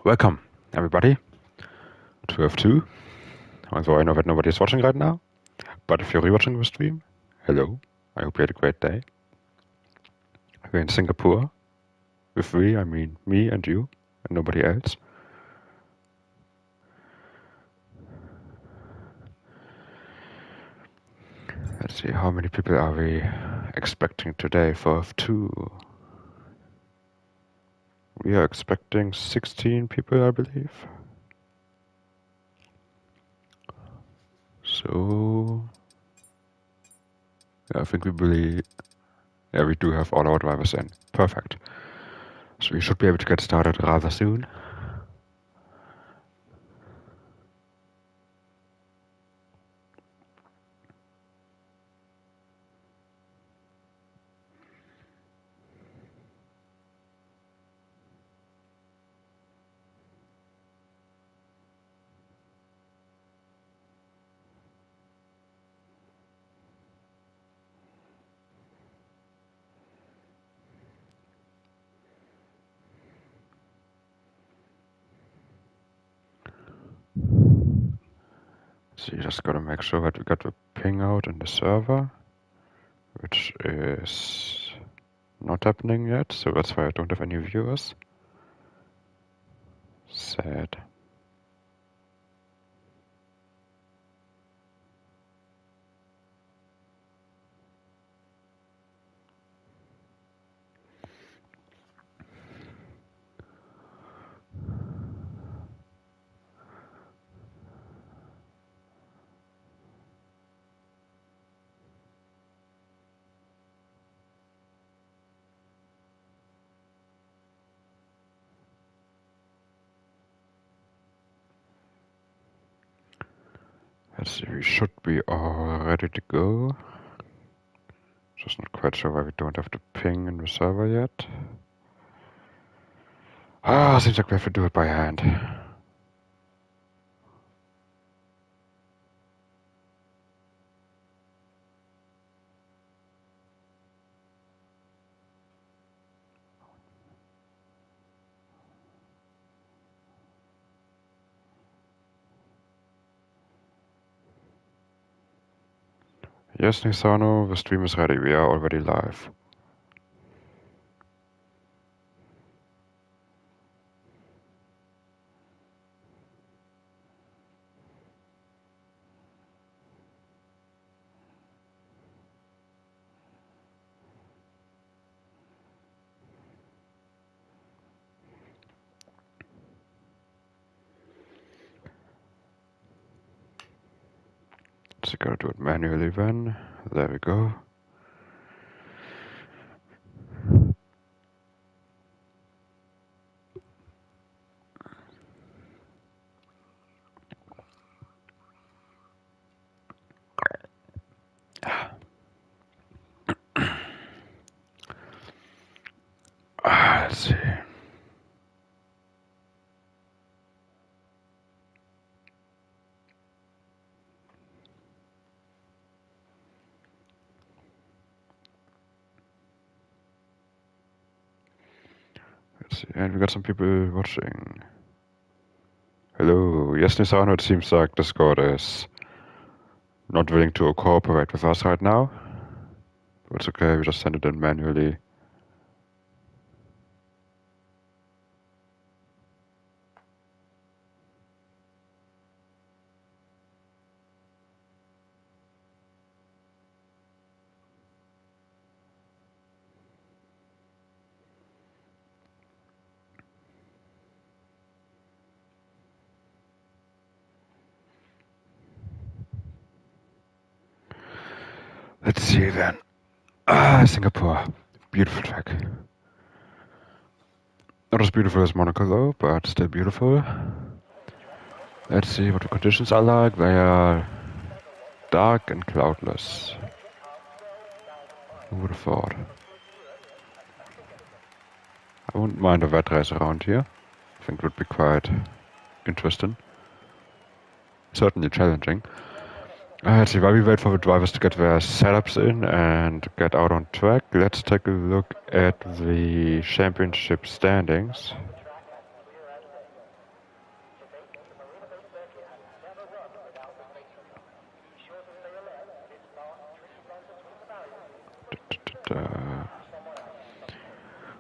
Welcome, everybody, to F2. Although I know that nobody is watching right now, but if you're rewatching the stream, hello. I hope you had a great day. We're in Singapore. With we, I mean me and you, and nobody else. Let's see, how many people are we expecting today for F2? We are expecting 16 people, I believe. So, yeah, I think we do have all our drivers in. Perfect. So we should be able to get started rather soon. So you just gotta make sure that we got the ping out in the server, which is not happening yet, so that's why I don't have any viewers. Sad. Let's see, we should be all ready to go. Just not quite sure why we don't have the ping in the server yet. Seems like we have to do it by hand. Yes, Nisano, the stream is ready. We are already live. So gotta do it manually then. There we go. Let's see. Let's see. And we got some people watching. Hello. Yes, Nisano, it seems like Discord is not willing to cooperate with us right now. But it's okay, we just send it in manually. Let's see then. Singapore. Beautiful track. Not as beautiful as Monaco though, but still beautiful. Let's see what the conditions are like. They are dark and cloudless. Who would have thought? I wouldn't mind a wet race around here. I think it would be quite interesting. Certainly challenging. Let's see, while we wait for the drivers to get their setups in and get out on track, let's take a look at the championship standings.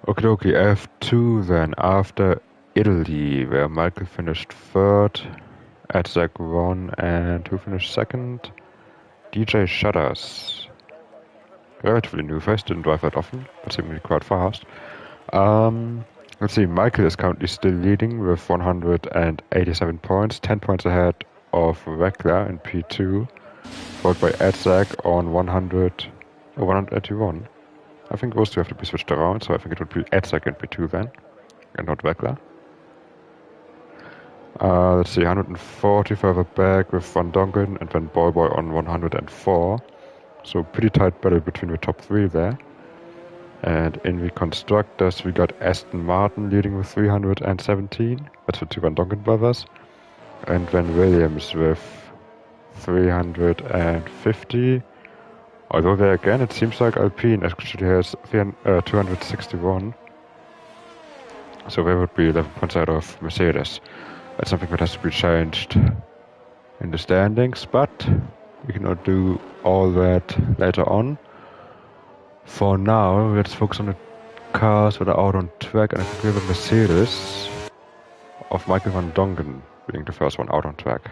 Okie dokie, F2 then, after Italy, where Michael finished third, at Zach won, and who finished second? DJ Shutters. Relatively new face, didn't drive that often, but seemingly quite fast. Let's see, Michael is currently still leading with 187 points, 10 points ahead of Wekler in P2, followed by Edzak on 181. I think those two have to be switched around, so I think it would be Edzak in P2 then, and not Wekler. Let's see, 140 further back with Van Dongen and then Boy on 104. So pretty tight battle between the top three there. And in the constructors, we got Aston Martin leading with 317. That's the two Van Dongen brothers. And then Williams with 350. Although there again, it seems like Alpine actually has 261. So they would be 11 points out of Mercedes. That's something that has to be changed in the standings, but we cannot do all that later on. For now, let's focus on the cars that are out on track, and I think we have a Mercedes of Michael Van Dongen being the first one out on track.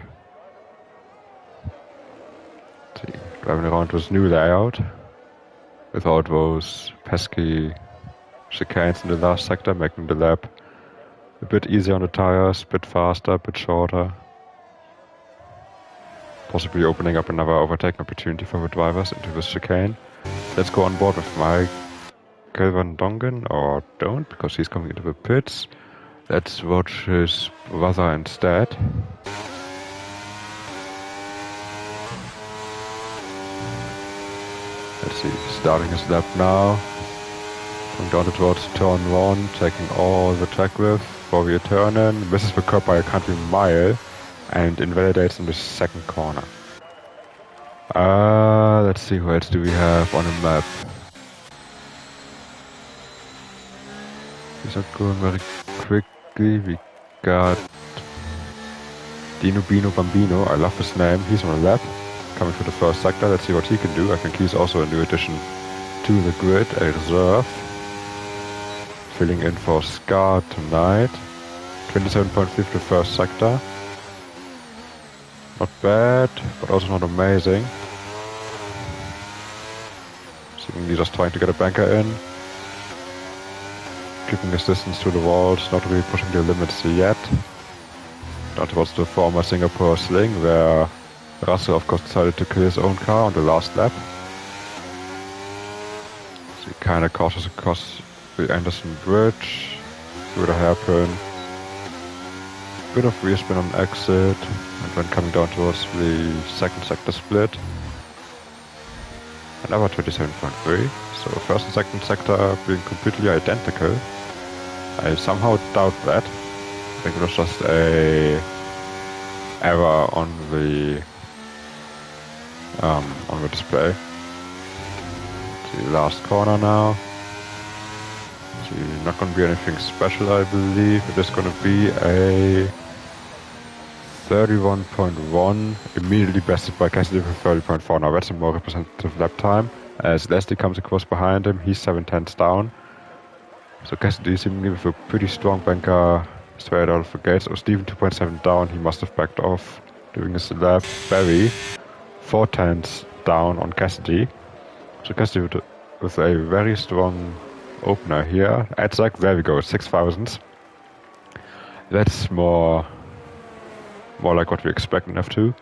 Let's see, driving around with new layout without those pesky chicanes in the last sector, making the lap a bit easier on the tires, a bit faster, a bit shorter. Possibly opening up another overtaking opportunity for the drivers into this chicane. Let's go on board with Michael Van Dongen, or don't, because he's coming into the pits. Let's watch his brother instead. Let's see, starting his lap now. Going down towards turn 1, taking all the track width for the turn in. Misses the curb by a country mile and invalidates in the second corner. Let's see, who else do we have on the map? These are going very quickly. We got Dino Bino Bambino, I love his name, he's on the lap, coming to the first sector. Let's see what he can do. I think he's also a new addition to the grid, a reserve. Filling in for Scar tonight. 27.5 the first sector. Not bad, but also not amazing. Seemingly just trying to get a banker in. Keeping his distance to the walls, not really pushing the limits yet. Down towards the former Singapore sling, where Russell of course decided to kill his own car on the last lap. So he kinda cautious across the Anderson Bridge, through the hairpin. Bit of rear spin on exit, and then coming down towards the second sector split. Another 27.3, so first and second sector being completely identical. I somehow doubt that. I think it was just a error on the display. The last corner now. So not going to be anything special, I believe. It is going to be a 31.1, immediately bested by Cassidy with 30.4. Now that's a more representative lap time. As Leslie comes across behind him, he's 7/10 down. So Cassidy seemingly with a pretty strong banker straight out of the gates. Oh, Steven 2.7 down, he must have backed off doing his lap. Barry 4/10 down on Cassidy. So Cassidy with a very strong opener here. Edzak, there we go, 6,000. That's more like what we expect in F2.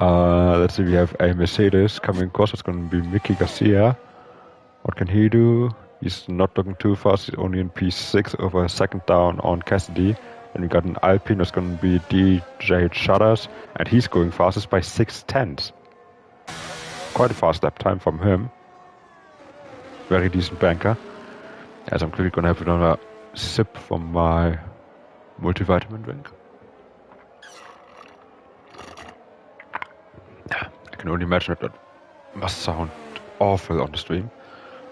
Let's see, we have a Mercedes coming across. It's going to be Mickey Garcia. What can he do? He's not looking too fast. He's only in P6 over a second down on Cassidy. And we got an Alpine that's going to be DJ Shutters. And he's going fastest by 6/10. Quite a fast lap time from him. Very decent banker. As I'm quickly going to have another sip from my multivitamin drink. I can only imagine that must sound awful on the stream.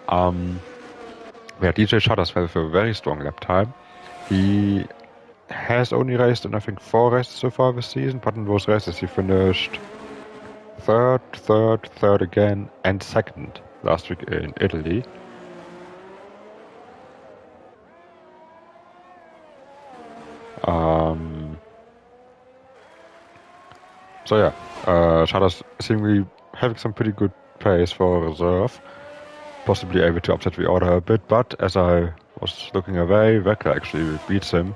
Yeah, DJ Shutters with a very strong lap time. He has only raced in I think 4 races so far this season, but in those races he finished third again, and second last week in Italy. So yeah, Shadow's seemingly having some pretty good pace for reserve, possibly able to upset the order a bit, but as I was looking away, Vector actually beats him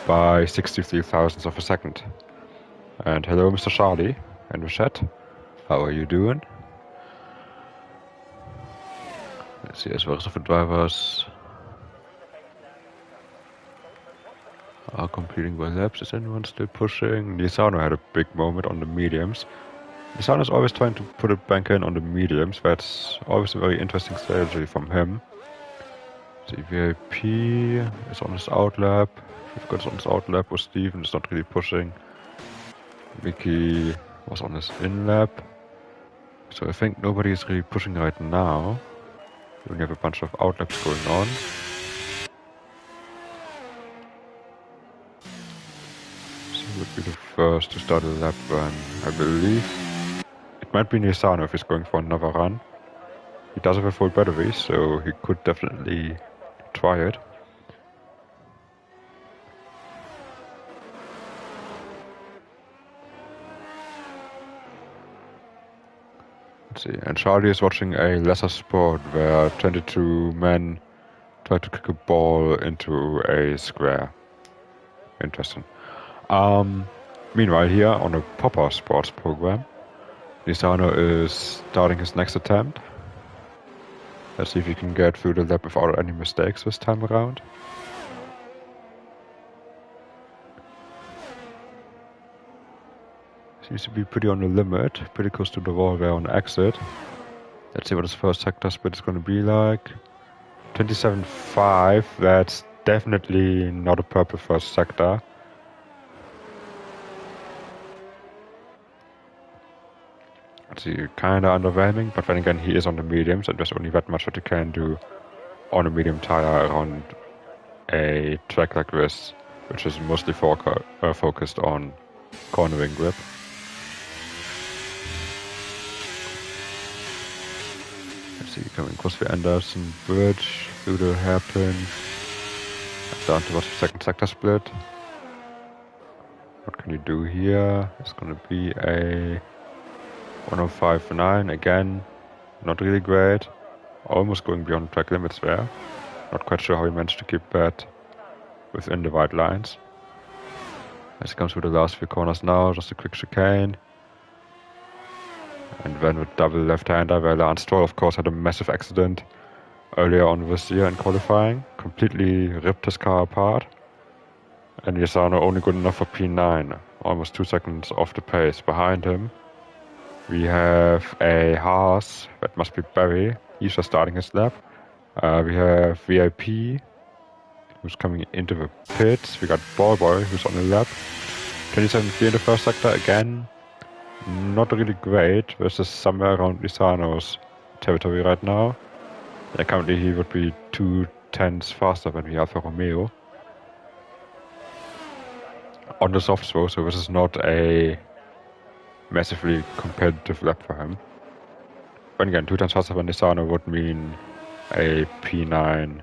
by 63 thousandths of a second. And hello, Mr. Charlie, in the chat. How are you doing? Let's see, as well as the drivers are completing their laps. Is anyone still pushing? Nisano had a big moment on the mediums. Nisano's always trying to put a bank in on the mediums. That's always a very interesting strategy from him. The VIP is on his outlap. We've got on his outlap with Steven, is not really pushing. Mickey was on his in-lap. So I think nobody is really pushing right now. We only have a bunch of outlaps going on. So he would be the first to start a lap run, I believe. It might be Nisano if he's going for another run. He does have a full battery, so he could definitely try it. Let's see, and Charlie is watching a lesser sport where 22 men try to kick a ball into a square. Interesting. Meanwhile, here on a Popper Sports program, Nisano is starting his next attempt. Let's see if he can get through the lap without any mistakes this time around. Seems to be pretty on the limit, pretty close to the wall there on exit. Let's see what his first sector split is going to be like. 27.5, that's definitely not a purple first sector. Let's see, kinda underwhelming, but then again he is on the mediums and there's only that much that you can do on a medium tire around a track like this, which is mostly focused on cornering grip. Let's see, coming across the Anderson Bridge, through the hairpin, down towards the second sector split. What can you do here? It's gonna be a 105.9 again, not really great. Almost going beyond track limits there. Not quite sure how he managed to keep that within the white lines. As he comes through the last few corners now, just a quick chicane. And then with double left-hander, where Lance Stroll of course had a massive accident earlier on this year in qualifying. Completely ripped his car apart. And Nisano only good enough for P9. Almost 2 seconds off the pace. Behind him, we have a Haas, that must be Barry. He's just starting his lap. We have VIP, who's coming into the pits. We got Ballboy, who's on the lap. 27.3 in the first sector again. Not really great. This is somewhere around Nisano's territory right now. Yeah, currently he would be 2 tenths faster than the Alfa Romeo. On the soft throw, so this is not a massively competitive lap for him. But again, 2 times faster than Nisano would mean a P9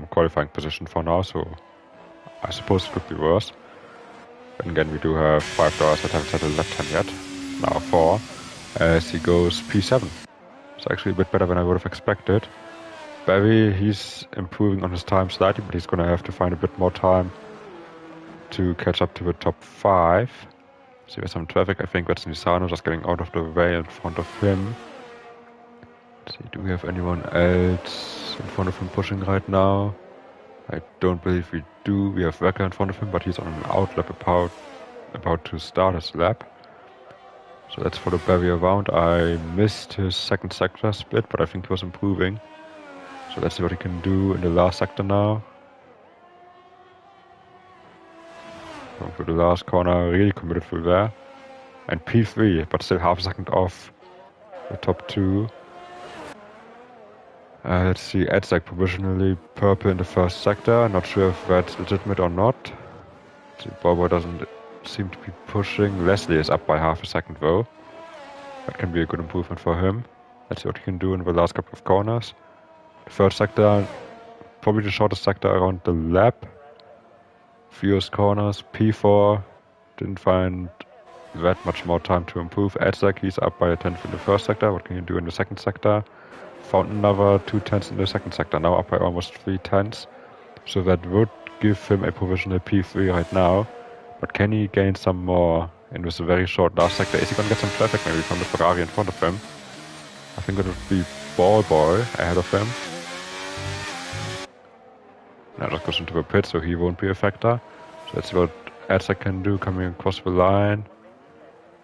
qualifying position for now, so I suppose it could be worse. But again, we do have 5 drivers that haven't set a lap time yet. Now 4, as he goes P7. It's actually a bit better than I would have expected. Barry, he's improving on his time slightly, but he's going to have to find a bit more time to catch up to the top 5. See, there's some traffic. I think that's Nisano just getting out of the way in front of him. Let's see, do we have anyone else in front of him pushing right now? I don't believe we do. We have Wecker in front of him, but he's on an outlap about to start his lap. So let's follow Barry around. I missed his second sector split, but I think he was improving. So let's see what he can do in the last sector now. Going through the last corner, really committed through there. And P3, but still half a second off the top 2. Let's see, Edzak provisionally purple in the first sector. Not sure if that's legitimate or not. See, Bobo doesn't seem to be pushing. Leslie is up by half a second though. That can be a good improvement for him. Let's see what he can do in the last couple of corners. The third sector, probably the shortest sector around the lap. fewest corners. P4 didn't find that much more time to improve. Edzak, he's up by a tenth in the first sector. What can you do in the second sector? Found another 2 tenths in the second sector, now up by almost 3 tenths. So that would give him a provisional P3 right now. But can he gain some more in this very short last sector? Is he going to get some traffic maybe from the Ferrari in front of him? I think it would be Ball Boy ahead of him. Now just goes into the pit, so he won't be a factor. So that's what Edzak can do, coming across the line.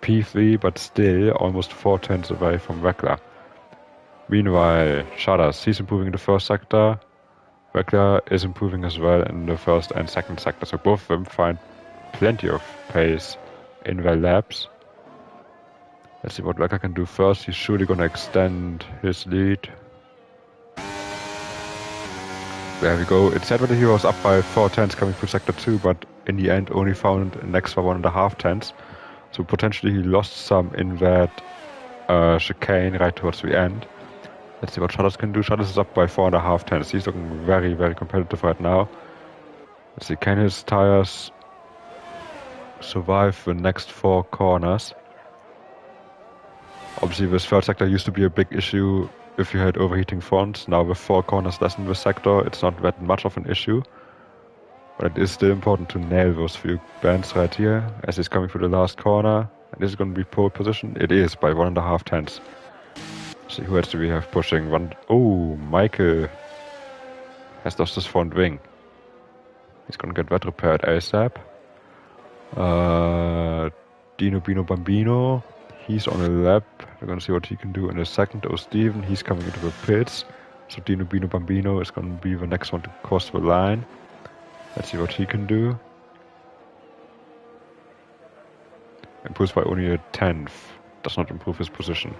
P3, but still almost 4 tenths away from Weckler. Meanwhile, Shudders, he's improving in the first sector. Weckler is improving as well in the first and second sector, so both of them find plenty of pace in their laps. Let's see what Weckler can do first. He's surely going to extend his lead. There we go. It said that he was up by 4 tenths coming through sector 2, but in the end only found an extra 1.5 tenths. So potentially he lost some in that chicane right towards the end. Let's see what Shudders can do. Shudders is up by 4.5 tenths. He's looking very, very competitive right now. Let's see, can his tires survive the next 4 corners? Obviously, this third sector used to be a big issue if you had overheating fronts. Now with 4 corners less in the sector, it's not that much of an issue. But it is still important to nail those few bends right here as he's coming through the last corner. And this is going to be pole position. It is by 1.5 tenths. See, who else do we have pushing? Oh, Michael has lost his front wing. He's gonna get that repaired ASAP. Dino Bino Bambino, he's on a lap. We're gonna see what he can do in a second. Oh, Steven, he's coming into the pits. So Dino Bino Bambino is gonna be the next one to cross the line. Let's see what he can do. Improves by only a tenth. Does not improve his position.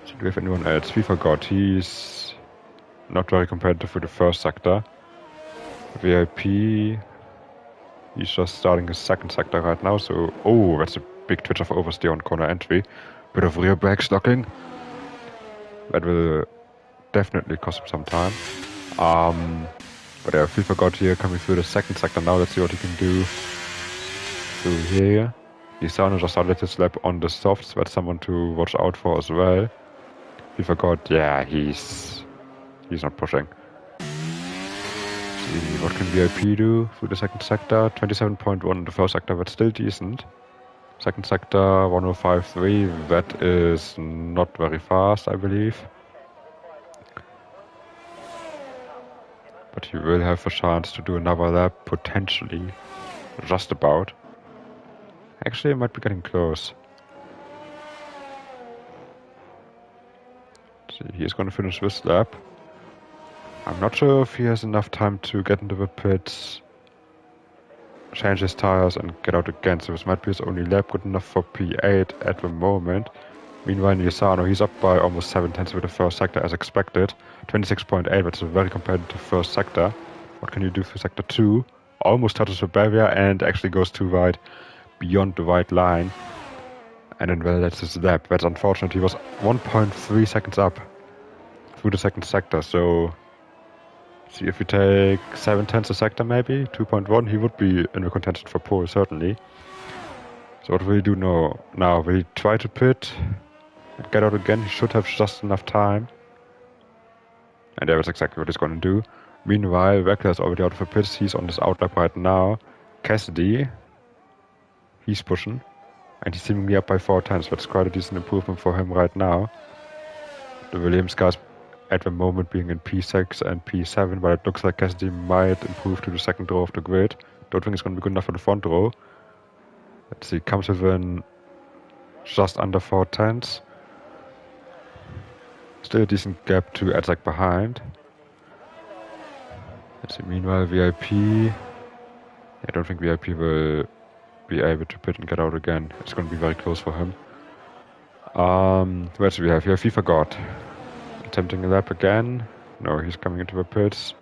So do we have anyone else? We forgot. He's not very competitive with the first sector. VIP. He's just starting his second sector right now. So, oh, that's a big twitch of oversteer on corner entry. Bit of rear brake stocking. That will definitely cost him some time. But yeah, we forgot here coming through the second sector now. Let's see what he can do through here. Lisano just started his lap on the softs. That's someone to watch out for as well. We forgot, yeah, he's not pushing. See, what can VIP do through the second sector? 27.1 in the first sector, that's still decent. Second sector, 105.3, that is not very fast, I believe. But he will have a chance to do another lap, potentially. Just about. Actually, it might be getting close. See, he's going to finish this lap. I'm not sure if he has enough time to get into the pits, change his tires and get out again. So this might be his only lap, good enough for P8 at the moment. Meanwhile, Nisano, he's up by almost 7 tenths with the first sector as expected. 26.8, that's a very competitive first sector. What can you do for sector 2? Almost touches the barrier and actually goes too wide, beyond the white line. And then, well, that's his lap. That's unfortunate. He was 1.3 seconds up through the second sector. So, see, if you take 7 tenths a sector maybe, 2.1, he would be in the contention for pole, certainly. So what will he do now? Will he try to pit and get out again? He should have just enough time. And that's exactly what he's going to do. Meanwhile, Weckler is already out of the pits. He's on this outlap right now. Cassidy, he's pushing. And he's seemingly up by 4 tenths. That's quite a decent improvement for him right now. The Williams guys at the moment being in P6 and P7, but it looks like Cassidy might improve to the second row of the grid. Don't think it's going to be good enough for the front row. Let's see, comes within just under 4 tenths. Still a decent gap to Edzak behind. Let's see, meanwhile, VIP. I don't think VIP will be able to pit and get out again. It's going to be very close for him. What else do we have here? FIFA God. Attempting a lap again. No, he's coming into the pits.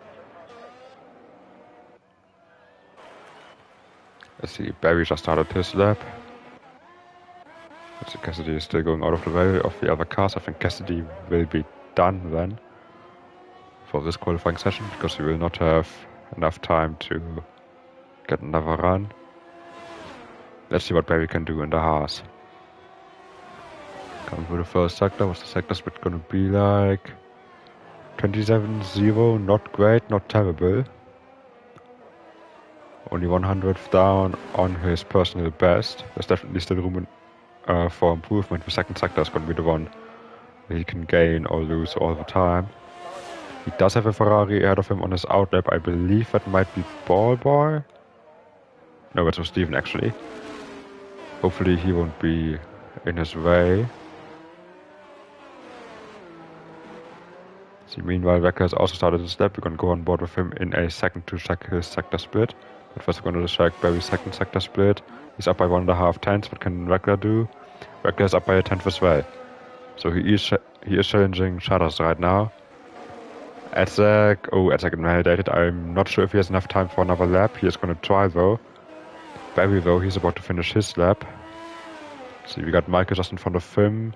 Let's see, Barry just started his lap. Let's see, Cassidy is still going out of the way of the other cars. I think Cassidy will be done then for this qualifying session because he will not have enough time to get another run. Let's see what Barry can do in the Haas. Coming for the first sector. What's the sector split gonna be like? 27-0, not great, not terrible. Only 100th down on his personal best. There's definitely still room for improvement. The second sector is going to be the one where he can gain or lose all the time. He does have a Ferrari ahead of him on his outlap. I believe that might be Ball Boy. No, that's Steven actually. Hopefully he won't be in his way. See, meanwhile, Wecker has also started his lap. We're going to go on board with him in a second to check his sector split. But first we're going to check Barry's second sector split. He's up by 1.5 tenths. What can Wecker do? Wecker is up by a tenth as well. So he is challenging Shadows right now. Edzak invalidated. I'm not sure if he has enough time for another lap. He is going to try though. Barry though, he's about to finish his lap. See, we got Michael just in front of him.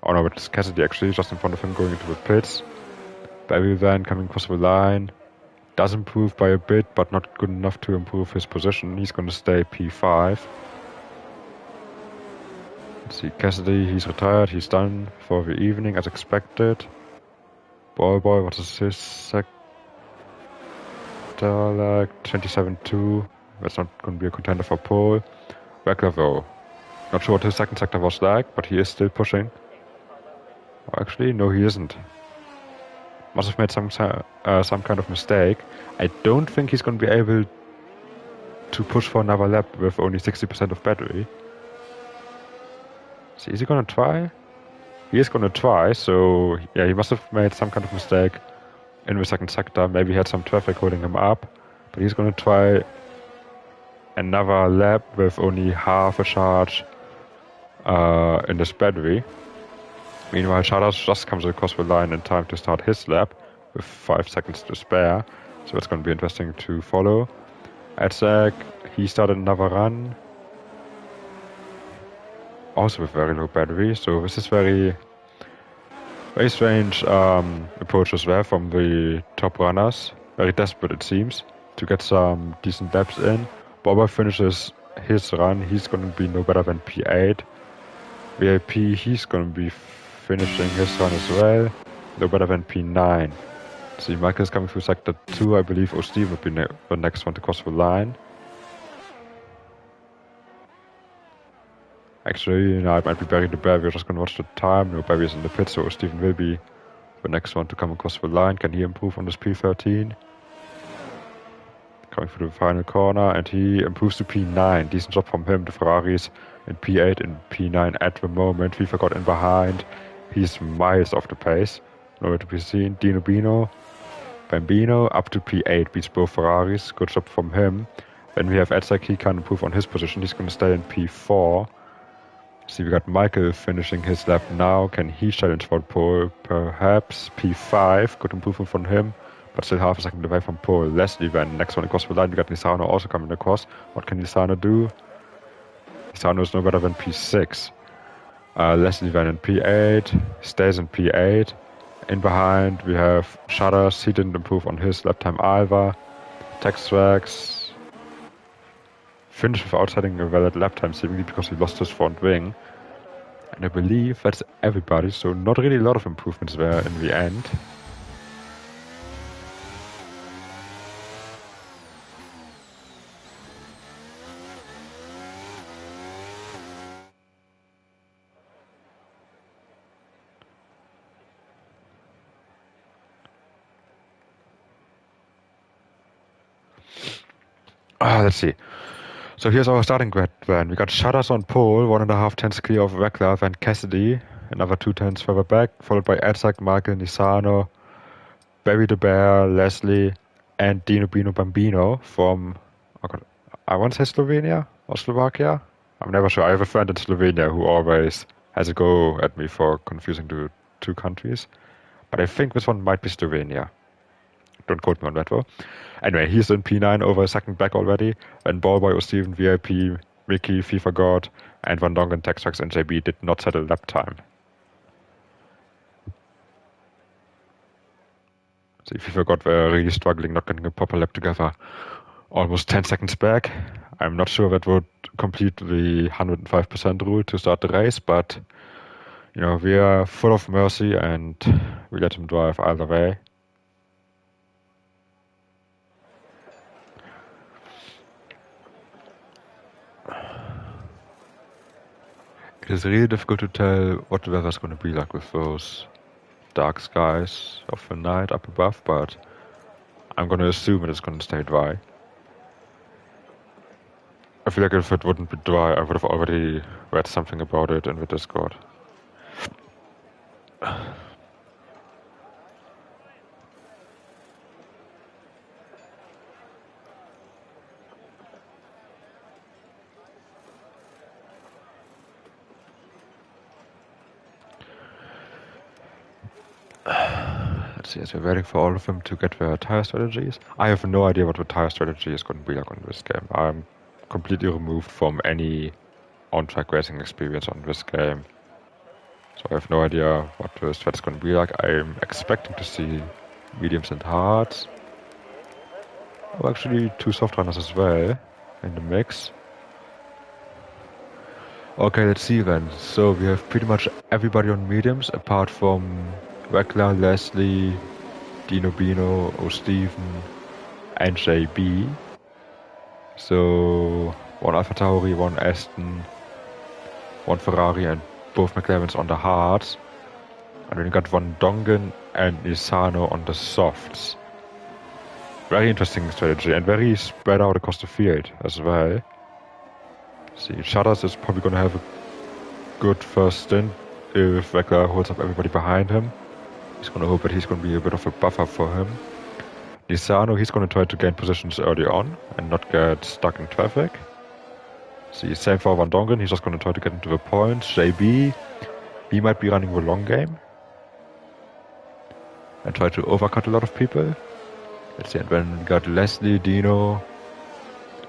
Oh no, it's Cassidy actually, just in front of him going into the pits. Barry then coming across the line. Does improve by a bit, but not good enough to improve his position. He's going to stay P5. Let's see, Cassidy, he's retired. He's done for the evening as expected. Boy, what is his sector like? 27-2. That's not going to be a contender for pole. Wecker though. Not sure what his second sector was like, but he is still pushing. Oh, actually, no, he isn't. Must have made some kind of mistake. I don't think he's going to be able to push for another lap with only 60% of battery. So is he going to try? He is going to try, so yeah, he must have made some kind of mistake in the second sector. Maybe he had some traffic holding him up. But he's going to try another lap with only half a charge in this battery. Meanwhile, Shadows just comes across the line in time to start his lap with 5 seconds to spare. So it's going to be interesting to follow. Edzak, he started another run. Also with very low battery. So this is very strange approach as well from the top runners. Very desperate it seems to get some decent laps in. Bobber finishes his run. He's going to be no better than P8. VIP, he's going to be finishing his run as well. No better than P9. See, Michael is coming through sector 2. I believe Steve will be the next one to cross the line. Actually, no, it might be Barry the Bear. We're just going to watch the time. No, Barry is in the pit, so Steven will be the next one to come across the line. Can he improve on this P13? Coming through the final corner, and he improves to P9. Decent job from him. The Ferraris in P8 and P9 at the moment. FIFA got in behind. He's miles off the pace. Nowhere to be seen. Bambino up to P8 beats both Ferraris. Good job from him. Then we have Edzak. He can improve on his position. He's going to stay in P4. See, we got Michael finishing his lap now. Can he challenge for pole? Perhaps P5. Good improvement from him, but still half a second away from pole. Leslie then next one across the line. We got Nisano also coming across. What can Nisano do? Nisano is no better than P6. Leslie then in P8. Stays in P8. In behind we have Shudders. He didn't improve on his lap time either. Textrax finished without setting a valid lap time, seemingly because he lost his front wing. And I believe that's everybody, so not really a lot of improvements there in the end. Let's see. So here's our starting grid then. We got Shudders on pole, 1.5 tenths clear of Weckler, then Cassidy, another 2 tenths further back, followed by Edzak, Michael, Nisano, Barry the Bear, Leslie, and Dino Bino Bambino from, I want to say Slovenia or Slovakia? I'm never sure. I have a friend in Slovenia who always has a go at me for confusing the two countries. But I think this one might be Slovenia. Don't quote me on that though. Anyway, he's in P9 over a second back already. And Ballboy or Steven, VIP, Mickey, FIFA God, and Van Dongen, Textrax, and JB did not settle lap time. So FIFA God were really struggling, not getting a proper lap together almost 10 seconds back. I'm not sure that would complete the 105% rule to start the race, but we are full of mercy and we let him drive either way. It is really difficult to tell what the weather is going to be like with those dark skies of the night up above, but I'm going to assume it is going to stay dry. I feel like if it wouldn't be dry, I would have already read something about it in the Discord. Let's see, as we're waiting for all of them to get their tire strategies. I have no idea what the tire strategy is going to be like on this game. I'm completely removed from any on-track racing experience on this game. So I have no idea what the strat is going to be like. I'm expecting to see mediums and hards. Oh, actually 2 soft runners as well in the mix. Okay, let's see then. So we have pretty much everybody on mediums apart from Rekla, Leslie, Dino Bino, O'Steven, and JB. So 1 Alpha Tauri, 1 Aston, 1 Ferrari, and both McLarens on the hards. And then you got 1 Dongen and Nisano on the softs. Very interesting strategy and very spread out across the field as well. See, Shutters is probably going to have a good first stint if Rekla holds up everybody behind him. He's going to hope that he's going to be a bit of a buffer for him. Nisano, he's going to try to gain positions early on and not get stuck in traffic. See, same for Van Dongen, he's just going to try to get into the points. JB, he might be running the long game and try to overcut a lot of people. Let's see, and then we got Leslie, Dino,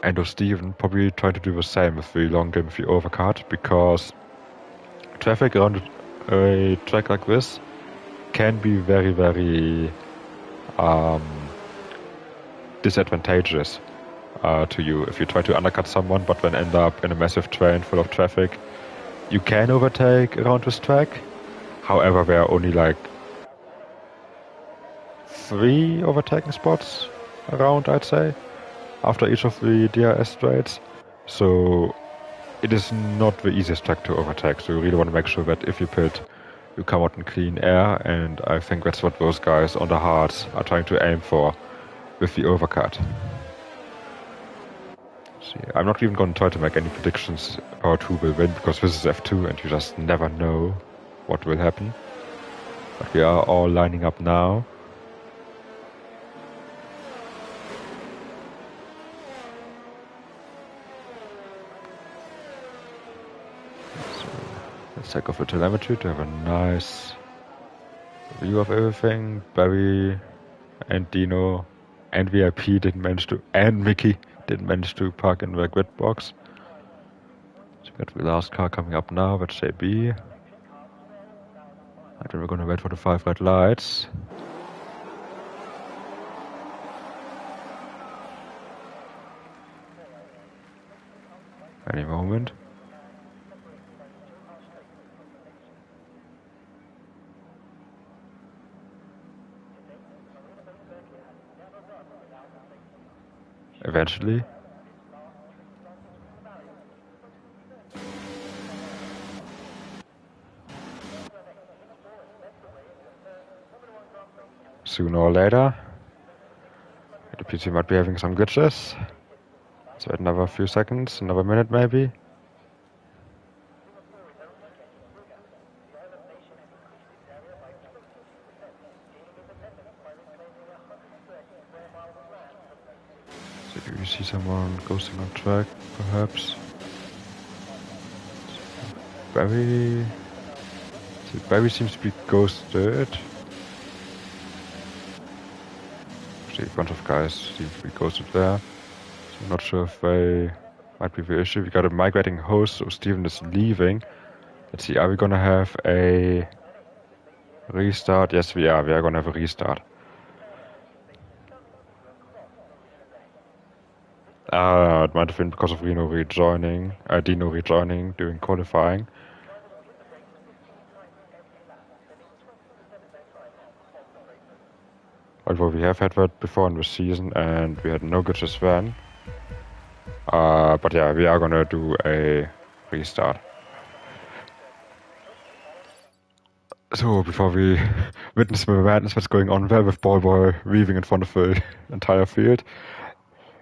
and O'Steven probably trying to do the same with the long game, with the overcut, because traffic around a track like this can be very, very disadvantageous to you. If you try to undercut someone but then end up in a massive train full of traffic, you can overtake around this track. However, there are only like 3 overtaking spots around, I'd say, after each of the DRS straights. So it is not the easiest track to overtake. So you really want to make sure that if you pit, you come out in clean air, and I think that's what those guys on the hards are trying to aim for with the overcut. See, I'm not even going to try to make any predictions about who will win, because this is F2 and you just never know what will happen. But we are all lining up now. So let's take off the telemetry to have a nice view of everything. Barry and Dino and VIP didn't manage to, and Mickey didn't manage to park in the grid box. So we got the last car coming up now, that's JB. And then we're gonna wait for the 5 red lights. Any moment. Eventually. Sooner or later. The PC might be having some glitches. So another few seconds, another minute maybe. So do you see someone ghosting on track, perhaps? Barry seems to be ghosted. Actually, a bunch of guys seem to be ghosted there. So I'm not sure if they might be the issue. We got a migrating host, so Steven is leaving. Let's see, are we gonna have a restart? Yes, we are. We are gonna have a restart. It might have been because of Dino rejoining during qualifying. Although we have had that before in the season and we had no glitches then. But yeah, we are gonna do a restart. So before we witness the madness that's going on there with Ball Boy weaving in front of the entire field,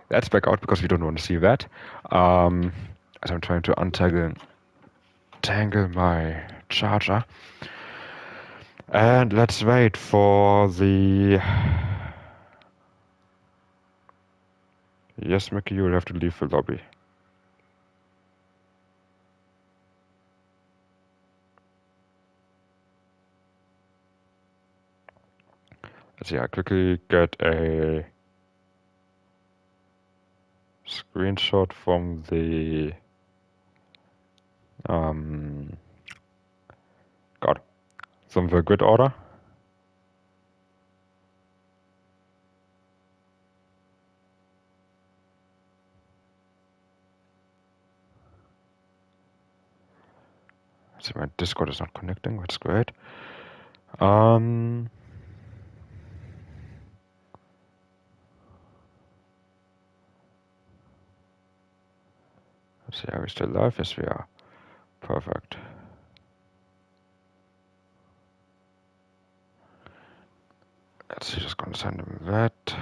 let's back out because we don't want to see that. As I'm trying to tangle my charger. And let's wait for the... Yes, Mickey, you will have to leave the lobby. Let's see, I quickly get a screenshot from the... from the grid order. See, my Discord is not connecting, that's great. Let's see, are we still live? Yes, we are. Perfect. Let's see, just gonna send him that.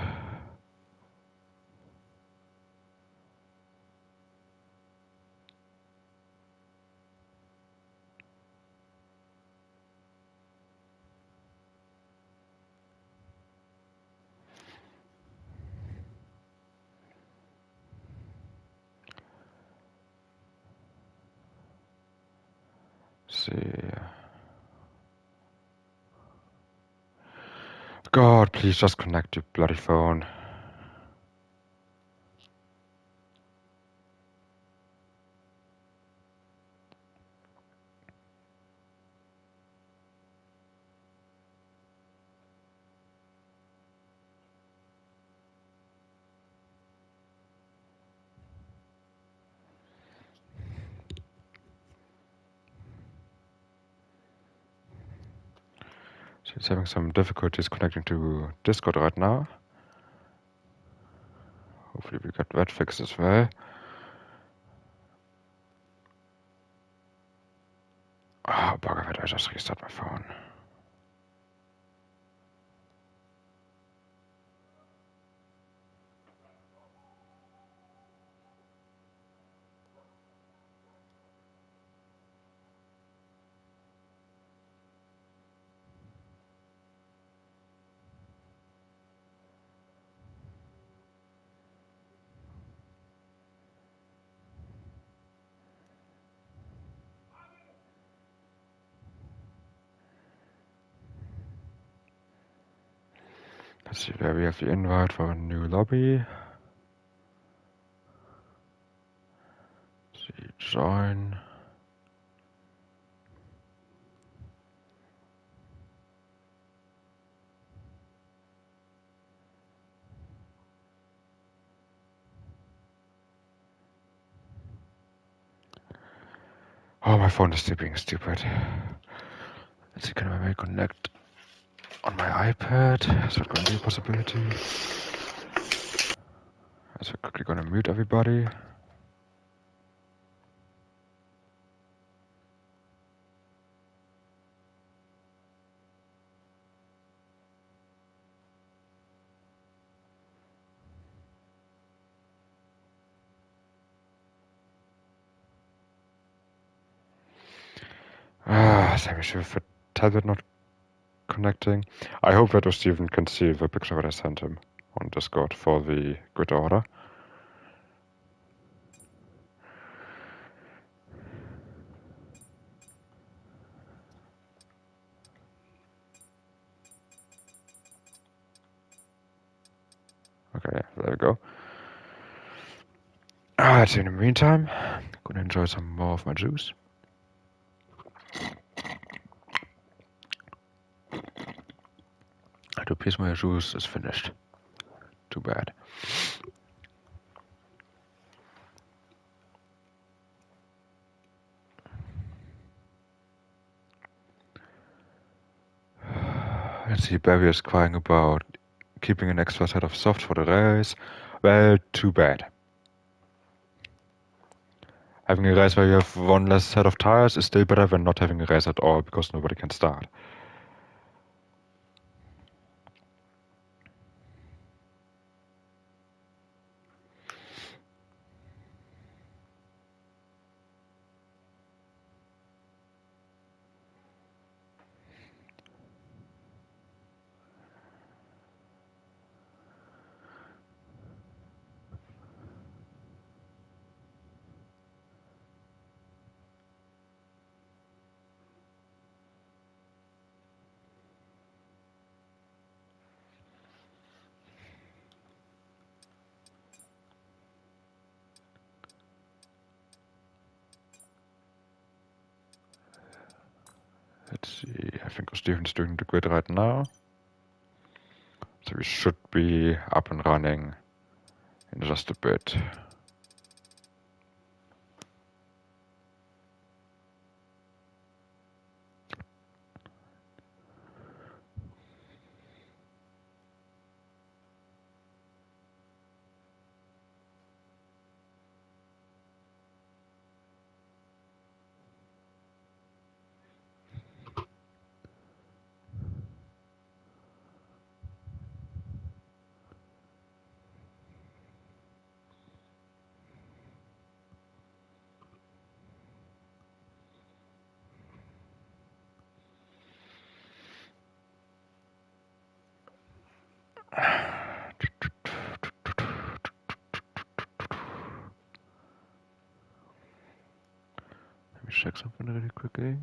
See. God, please just connect your bloody phone. So it's having some difficulties connecting to Discord right now. Hopefully we got that fixed as well. Oh, bugger, why did I just restart my phone? Let's see where we have the invite for a new lobby. Let's see, join. Oh, my phone is still being stupid. Let's see, can I connect on my iPad? Is that going to be a possibility? So I'm quickly going to mute everybody. Same issue with the tablet not connecting. I hope that Steven can see the picture that I sent him on Discord for the grid order. Okay, there we go. Let's see, in the meantime, I'm gonna enjoy some more of my juice. To piece my juice is finished. Too bad. Let's see, Barry is crying about keeping an extra set of softs for the race. Well, too bad. Having a race where you have one less set of tires is still better than not having a race at all, because nobody can start. Let's see, I think Steven's doing the grid right now. So we should be up and running in just a bit. Let me check something really quickly.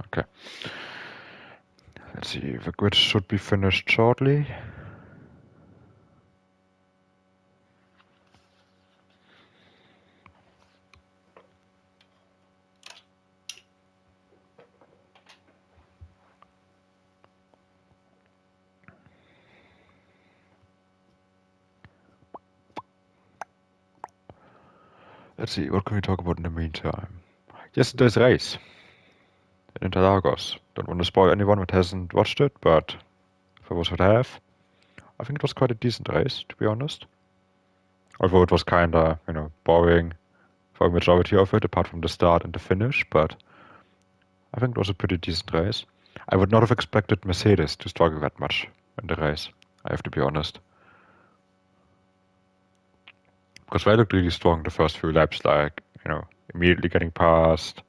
Okay. Let's see, the grid should be finished shortly. Let's see, what can we talk about in the meantime? Yesterday's race in Interlagos. Don't want to spoil anyone that hasn't watched it, but for those that have, I think it was quite a decent race, to be honest. Although it was kinda, boring for a majority of it, apart from the start and the finish, but I think it was a pretty decent race. I would not have expected Mercedes to struggle that much in the race, I have to be honest. Because they looked really strong the first few laps, like, immediately getting past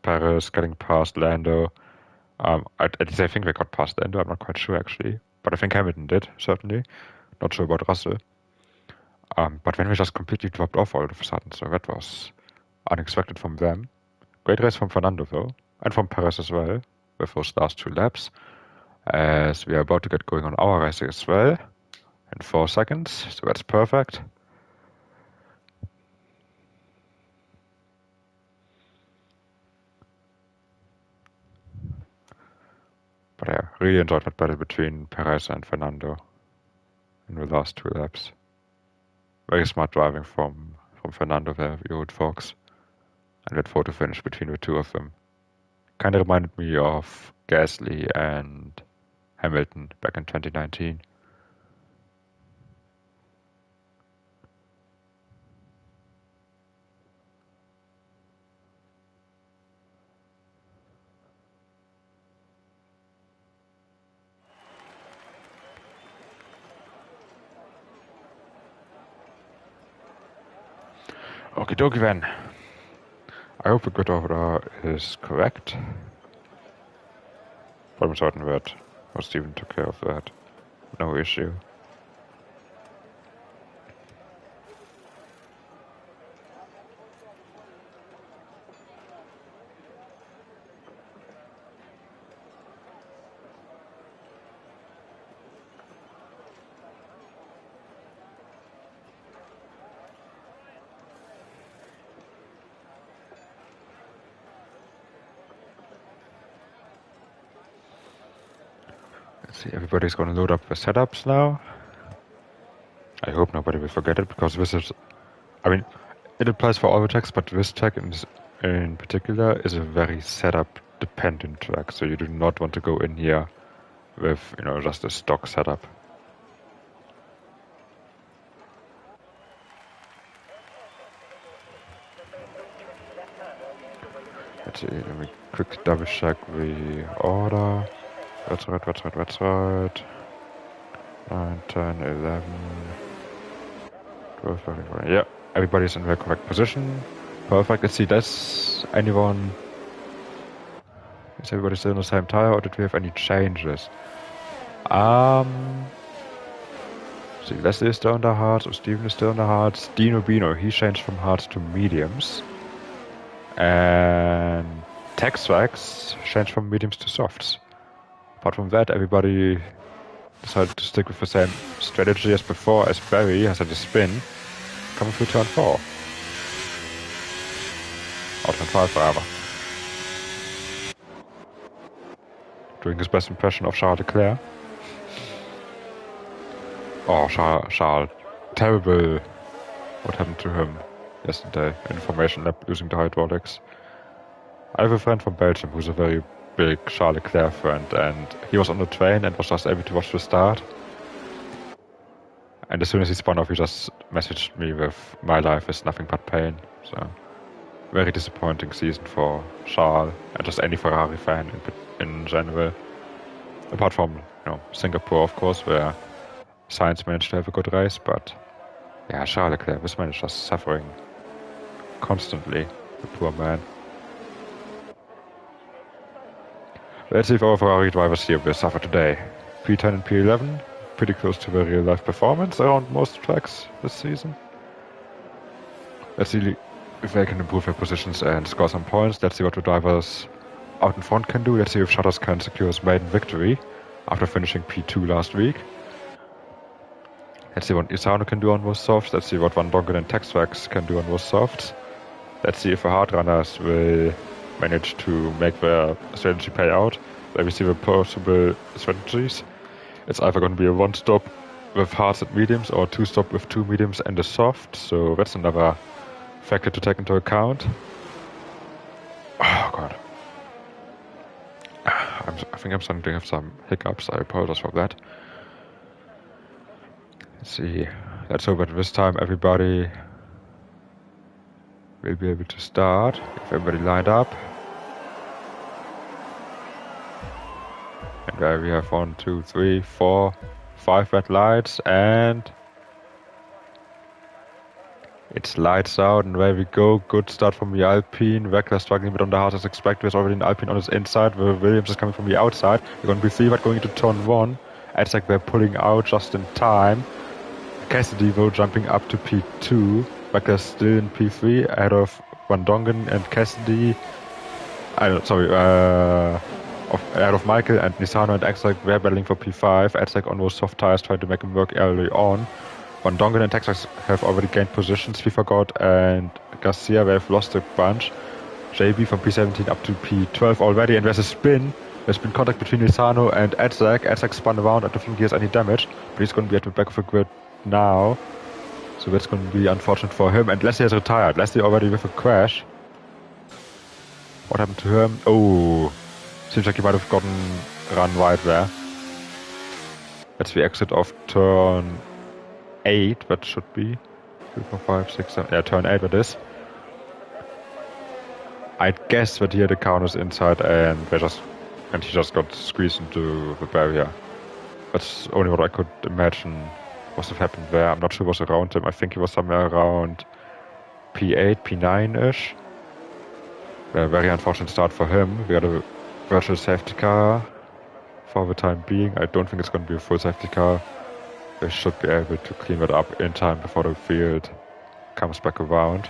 Perez, getting past Lando. At least I think they got past Lando, I'm not quite sure actually. But I think Hamilton did, certainly. Not sure about Russell. But then we just completely dropped off all of a sudden, so that was unexpected from them. Great race from Fernando though, and from Perez as well, with those last two laps. As we are about to get going on our race as well, in 4 seconds, so that's perfect. But I really enjoyed that battle between Perez and Fernando in the last 2 laps. Very smart driving from Fernando there, the old fox. And that photo finish between the two of them kind of reminded me of Gasly and Hamilton back in 2019. Okie dokie then. I hope the grid order is correct. But I'm certain that Steven took care of that. No issue. See, everybody's gonna load up the setups now. I hope nobody will forget it, because this is... I mean, it applies for all the tracks, but this track in particular is a very setup-dependent track, so you do not want to go in here with, just a stock setup. Let's see, let me quick double check the order. That's right. 9, 10, 11, 12, 13, 14. Yeah, everybody's in their correct position. Perfect. Let's see, is everybody still in the same tire, or did we have any changes? See, Leslie is still on the hards, or Steven is still on the hards. Dino Bino, he changed from hards to mediums. And Textrax changed from mediums to softs. Apart from that, everybody decided to stick with the same strategy as before, as Barry has had a spin coming through turn 4. Or turn 5, rather. Doing his best impression of Charles Leclerc. Oh, Charles. Terrible. What happened to him yesterday? Information lab losing the hydraulics. I have a friend from Belgium who's a very big Charles Leclerc friend, and he was on the train and was just able to watch the start. And as soon as he spun off, he just messaged me with, "My life is nothing but pain." So, very disappointing season for Charles and just any Ferrari fan in general. Apart from, Singapore, of course, where Sainz managed to have a good race, but yeah, Charles Leclerc, this man is just suffering constantly, the poor man. Let's see if our Ferrari drivers here will suffer today. P10 and P11, pretty close to their real-life performance around most tracks this season. Let's see if they can improve their positions and score some points. Let's see what the drivers out in front can do. Let's see if Shutters can secure his maiden victory after finishing P2 last week. Let's see what Isano can do on those softs. Let's see what Van Dongen and Textrax can do on those softs. Let's see if the hard runners will manage to make their strategy pay out. Let me see the possible strategies. It's either going to be a 1-stop with hards and mediums, or a 2-stop with 2 mediums and a soft. So that's another factor to take into account. Oh god. I think I'm starting to have some hiccups. I apologize for that. Let's see. Let's hope that this time everybody will be able to start. If everybody lined up. And there we have 1, 2, 3, 4, 5 red lights, and it's lights out, and there we go. Good start from the Alpine. Weckler struggling a bit on the hard as expected. There's already an Alpine on his inside. The Williams is coming from the outside. We're going to be 3 but going into turn 1. It's like they're pulling out just in time. Cassidy though jumping up to P2. Weckler still in P3 ahead of Van Dongen and Cassidy. Ahead of Michael and Nisano and Exak, they're battling for P5. Exak on those soft tires trying to make him work early on. Van Dongen and Texas have already gained positions. Vivergod and Garcia, they have lost a bunch. JB from P17 up to P12 already, and there's a spin. There's been contact between Nisano and Exak. Exak spun around. I don't think he has any damage, but he's going to be at the back of the grid now. So that's going to be unfortunate for him. And Leslie has retired. Leslie already with a crash. What happened to him? Oh, seems like he might have gotten run wide there. That's the exit of turn 8, that should be. 3, 4, 5, 6, 7. Yeah, turn 8 that is. I'd guess that here the car was inside and he just got squeezed into the barrier. That's only what I could imagine must have happened there. I'm not sure what was around him. I think he was somewhere around P8, P9-ish. A very unfortunate start for him. We got a virtual safety car for the time being. I don't think it's going to be a full safety car. They should be able to clean it up in time before the field comes back around.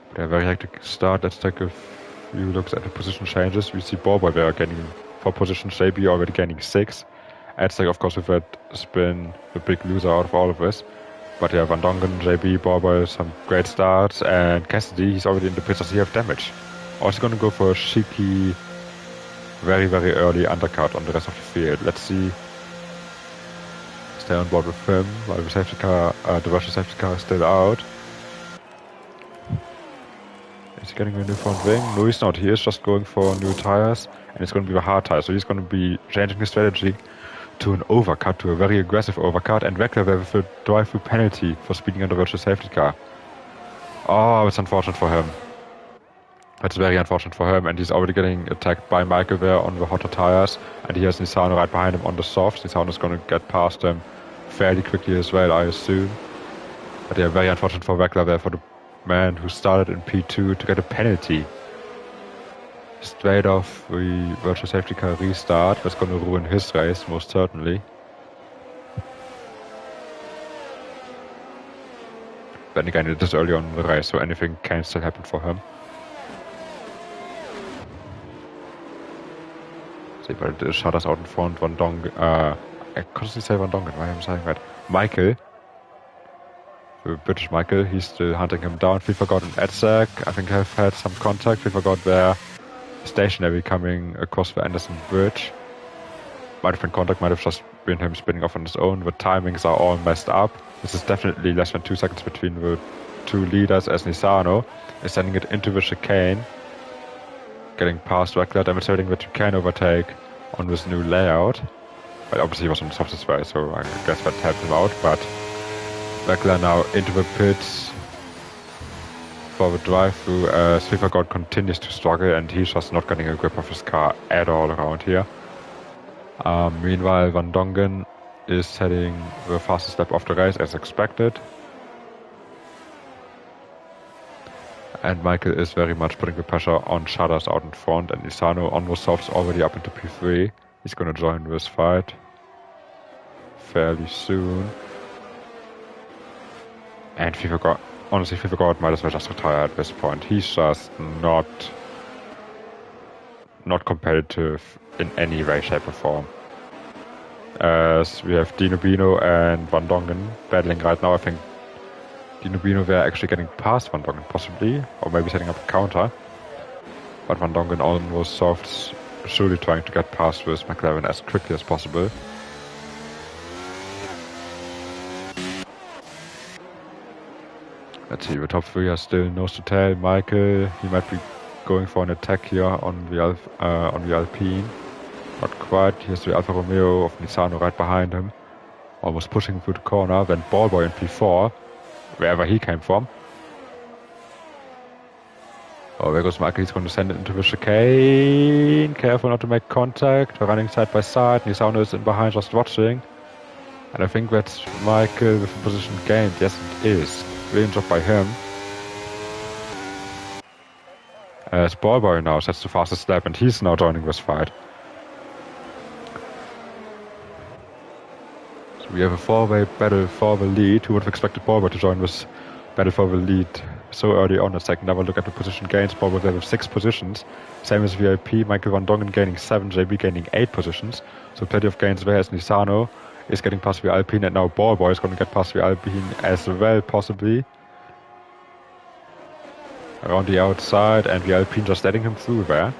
But a very hectic start. Let's take a few looks at the position changes. We see Borboy there gaining 4 positions, JB already gaining 6. Aztec, of course, with that spin, the big loser out of all of this. But yeah, Van Dongen, JB, Borboy, some great starts, and Cassidy, he's already in the pits. Does he have damage? Or is he going to go for a cheeky very, very early undercut on the rest of the field. Let's see. Stay on board with him while the safety car, the Russian safety car is still out. Is he getting a new front wing? No, he's not. He is just going for new tires, and it's going to be a hard tire. So he's going to be changing his strategy to an overcut, to a very aggressive overcut, and Weckler with a drive-through penalty for speeding on the virtual safety car. Oh, it's unfortunate for him. It's very unfortunate for him, and he's already getting attacked by Michael there on the hotter tires, and he has Nisano right behind him on the softs. Nisano is going to get past him fairly quickly as well, I assume. But yeah, very unfortunate for Weckler there, for the man who started in P2 to get a penalty. Straight off the virtual safety car restart. That's going to ruin his race, most certainly. Then again, it is early on in the race, so anything can still happen for him. See, but the shutters out in front. Van Dongen. I constantly say Van Dongen, why am I saying that? Michael. The British Michael, he's still hunting him down. We forgot an Edzak. I think I've had some contact. We forgot their stationary coming across the Anderson Bridge. Might have been contact, might have just been him spinning off on his own. The timings are all messed up. This is definitely less than 2 seconds between the two leaders, as Nisano is sending it into the chicane. Getting past Weckler, demonstrating that you can overtake on this new layout. But obviously he was on the softest way, so I guess that helped him out. But Weckler now into the pits for the drive-through as Swiftgard continues to struggle, and he's just not getting a grip of his car at all around here. Meanwhile, Van Dongen is heading the fastest lap of the race as expected. And Michael is very much putting the pressure on Shutters out in front, and Nisano on the softs already up into P3. He's going to join this fight fairly soon. And honestly, Fifagard might as well just retire at this point. He's just not competitive in any way, shape or form. As we have Dino Bino and Van Dongen battling right now. I think Dino Bino were actually getting past Van Dongen possibly, or maybe setting up a counter. But Van Dongen on those softs surely trying to get past this McLaren as quickly as possible. Let's see, the top three are still nose to tail. Michael, he might be going for an attack here on the Alpine. Not quite. Here's the Alfa Romeo of Nisano right behind him. Almost pushing through the corner. Then Ballboy in P4, wherever he came from. Oh, there goes Michael. He's going to send it into the chicane. Careful not to make contact. We're running side by side. Nisano is in behind just watching. And I think that's Michael with the position gained. Yes, it is. Brilliant job by him. As Ballboy now sets the fastest lap, and he's now joining this fight. So we have a four-way battle for the lead. Who would have expected Ballboy to join this battle for the lead so early on? Let's take another look at the position gains. Ballboy there with 6 positions. Same as VIP. Michael Van Dongen gaining 7, JB gaining 8 positions. So plenty of gains there as Nisano is getting past the Alpine, and now Ballboy is going to get past the Alpine as well, possibly. Around the outside, and the Alpine just letting him through there.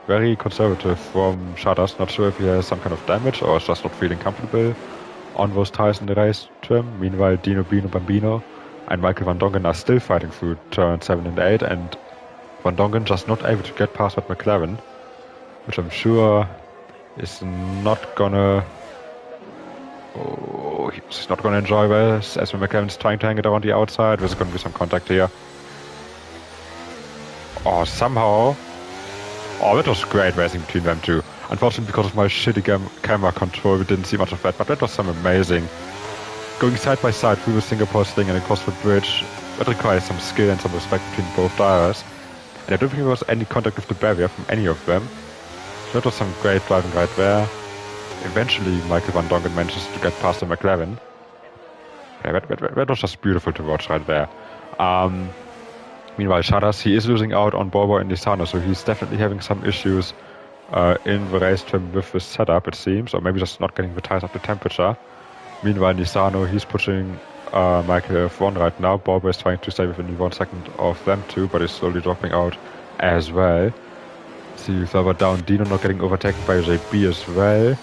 Very conservative from Shutters. Not sure if he has some kind of damage or is just not feeling comfortable on those tires in the race trim. Meanwhile, Dino Bino Bambino and Michael Van Dongen are still fighting through turn 7 and 8, and Van Dongen just not able to get past that McLaren, which I'm sure is not gonna... Oh, he's not gonna enjoy this, as the McLaren's trying to hang it around the outside. There's gonna be some contact here. Oh, somehow... Oh, that was great racing between them two. Unfortunately, because of my shitty camera control, we didn't see much of that, but that was some amazing. Going side by side through the Singapore Sling and across the bridge, that requires some skill and some respect between both drivers. And I don't think there was any contact with the barrier from any of them. So that was some great driving right there. Eventually, Michael Van Dongen manages to get past the McLaren. Yeah, that was just beautiful to watch right there. Meanwhile, Shutters, he is losing out on Ballboy and Nisano, so he's definitely having some issues in the race trim with the setup, it seems, or maybe just not getting the tires up to temperature. Meanwhile, Nisano, he's pushing Michael F1 right now. Ballboy is trying to stay within 1 second of them two, but is slowly dropping out as well. See further down, Dino not getting overtaken by JB as well.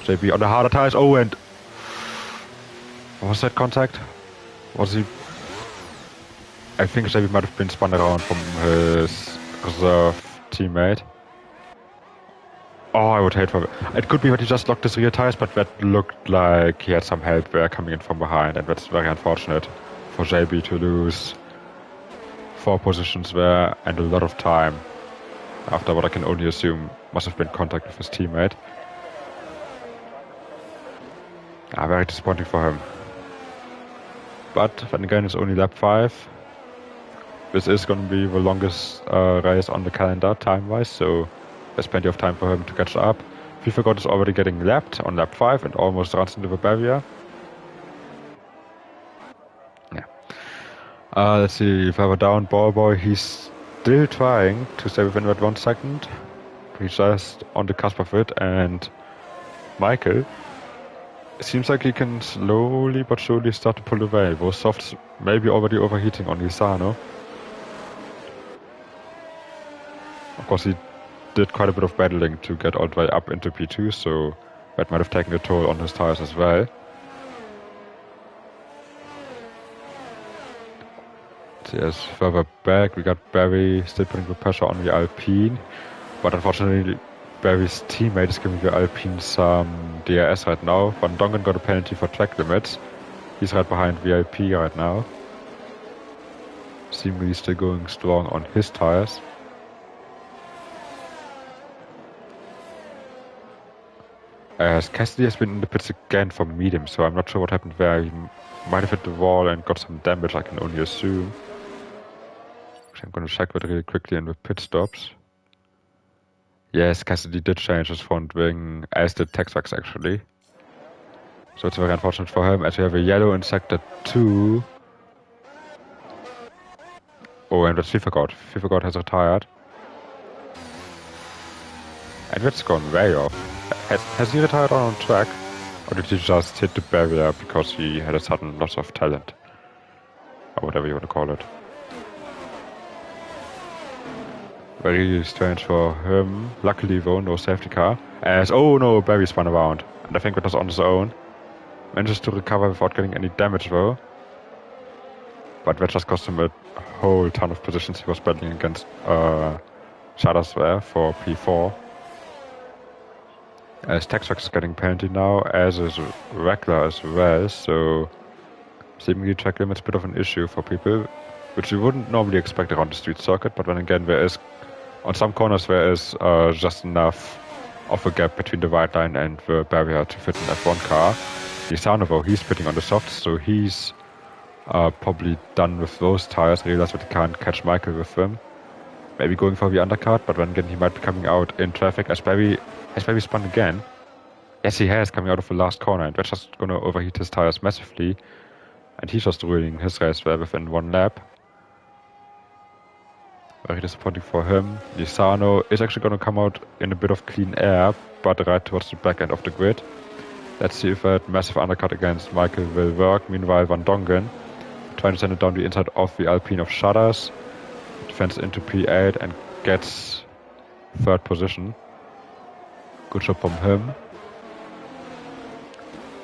JB on the harder tires. Oh, and was that contact? Was he? I think JB might have been spun around from his reserve teammate. Oh, I would hate for it. It could be that he just locked his rear tires, but that looked like he had some help there coming in from behind, and that's very unfortunate for JB to lose 4 positions there and a lot of time after what I can only assume must have been contact with his teammate. Very disappointing for him. But then again, it's only lap 5. This is going to be the longest race on the calendar time-wise, so there's plenty of time for him to catch up. FIFA God is already getting lapped on lap 5 and almost runs into the barrier. Yeah. Let's see, further down, Ball Boy, he's still trying to stay within that 1 second. He's just on the cusp of it, and Michael, it seems like he can slowly but surely start to pull away. Those softs maybe already overheating on Lizano. Of course, he did quite a bit of battling to get all the way up into P2, so that might have taken a toll on his tires as well. So yes, further back, we got Barry still putting the pressure on the Alpine, but unfortunately Barry's teammate is giving the Alpine some DRS right now. Van Dongen got a penalty for track limits. He's right behind VIP right now. Seemingly still going strong on his tires. As Cassidy has been in the pits again for medium, so I'm not sure what happened there. He might have hit the wall and got some damage, I can only assume. I'm going to check that really quickly in the pit stops. Yes, Cassidy did change his front wing, as did Texax actually. So it's very unfortunate for him, as we have a yellow in sector 2. Oh, and that's FIFA God. FIFA God has retired. And that's gone way off. Has he retired on track? Or did he just hit the barrier because he had a sudden loss of talent? Or whatever you want to call it. Very strange for him. Luckily though, no safety car. As, oh no, Barry spun around. And I think it was on his own. Manages to recover without getting any damage though. But that just cost him a whole ton of positions. He was battling against Shadows there for P4. As Texax is getting penalty now, as is Regular as well, so seemingly track limit's a bit of an issue for people, which you wouldn't normally expect around the street circuit, but then again there is, on some corners there is just enough of a gap between the white line and the barrier to fit an F1 car. Lisanovo, he's pitting on the softs, so he's probably done with those tires, realized that he can't catch Michael with them. Maybe going for the undercut, but then again he might be coming out in traffic. Has Barry spun again? Yes, he has, coming out of the last corner, and that's just going to overheat his tires massively. And he's just ruining his race there within 1 lap. Very disappointing for him. Lisano is actually going to come out in a bit of clean air, but right towards the back end of the grid. Let's see if that massive undercut against Michael will work. Meanwhile, Van Dongen trying to send it down the inside of the Alpine of Shudders. Defends into P8 and gets 3rd position. Good job from him.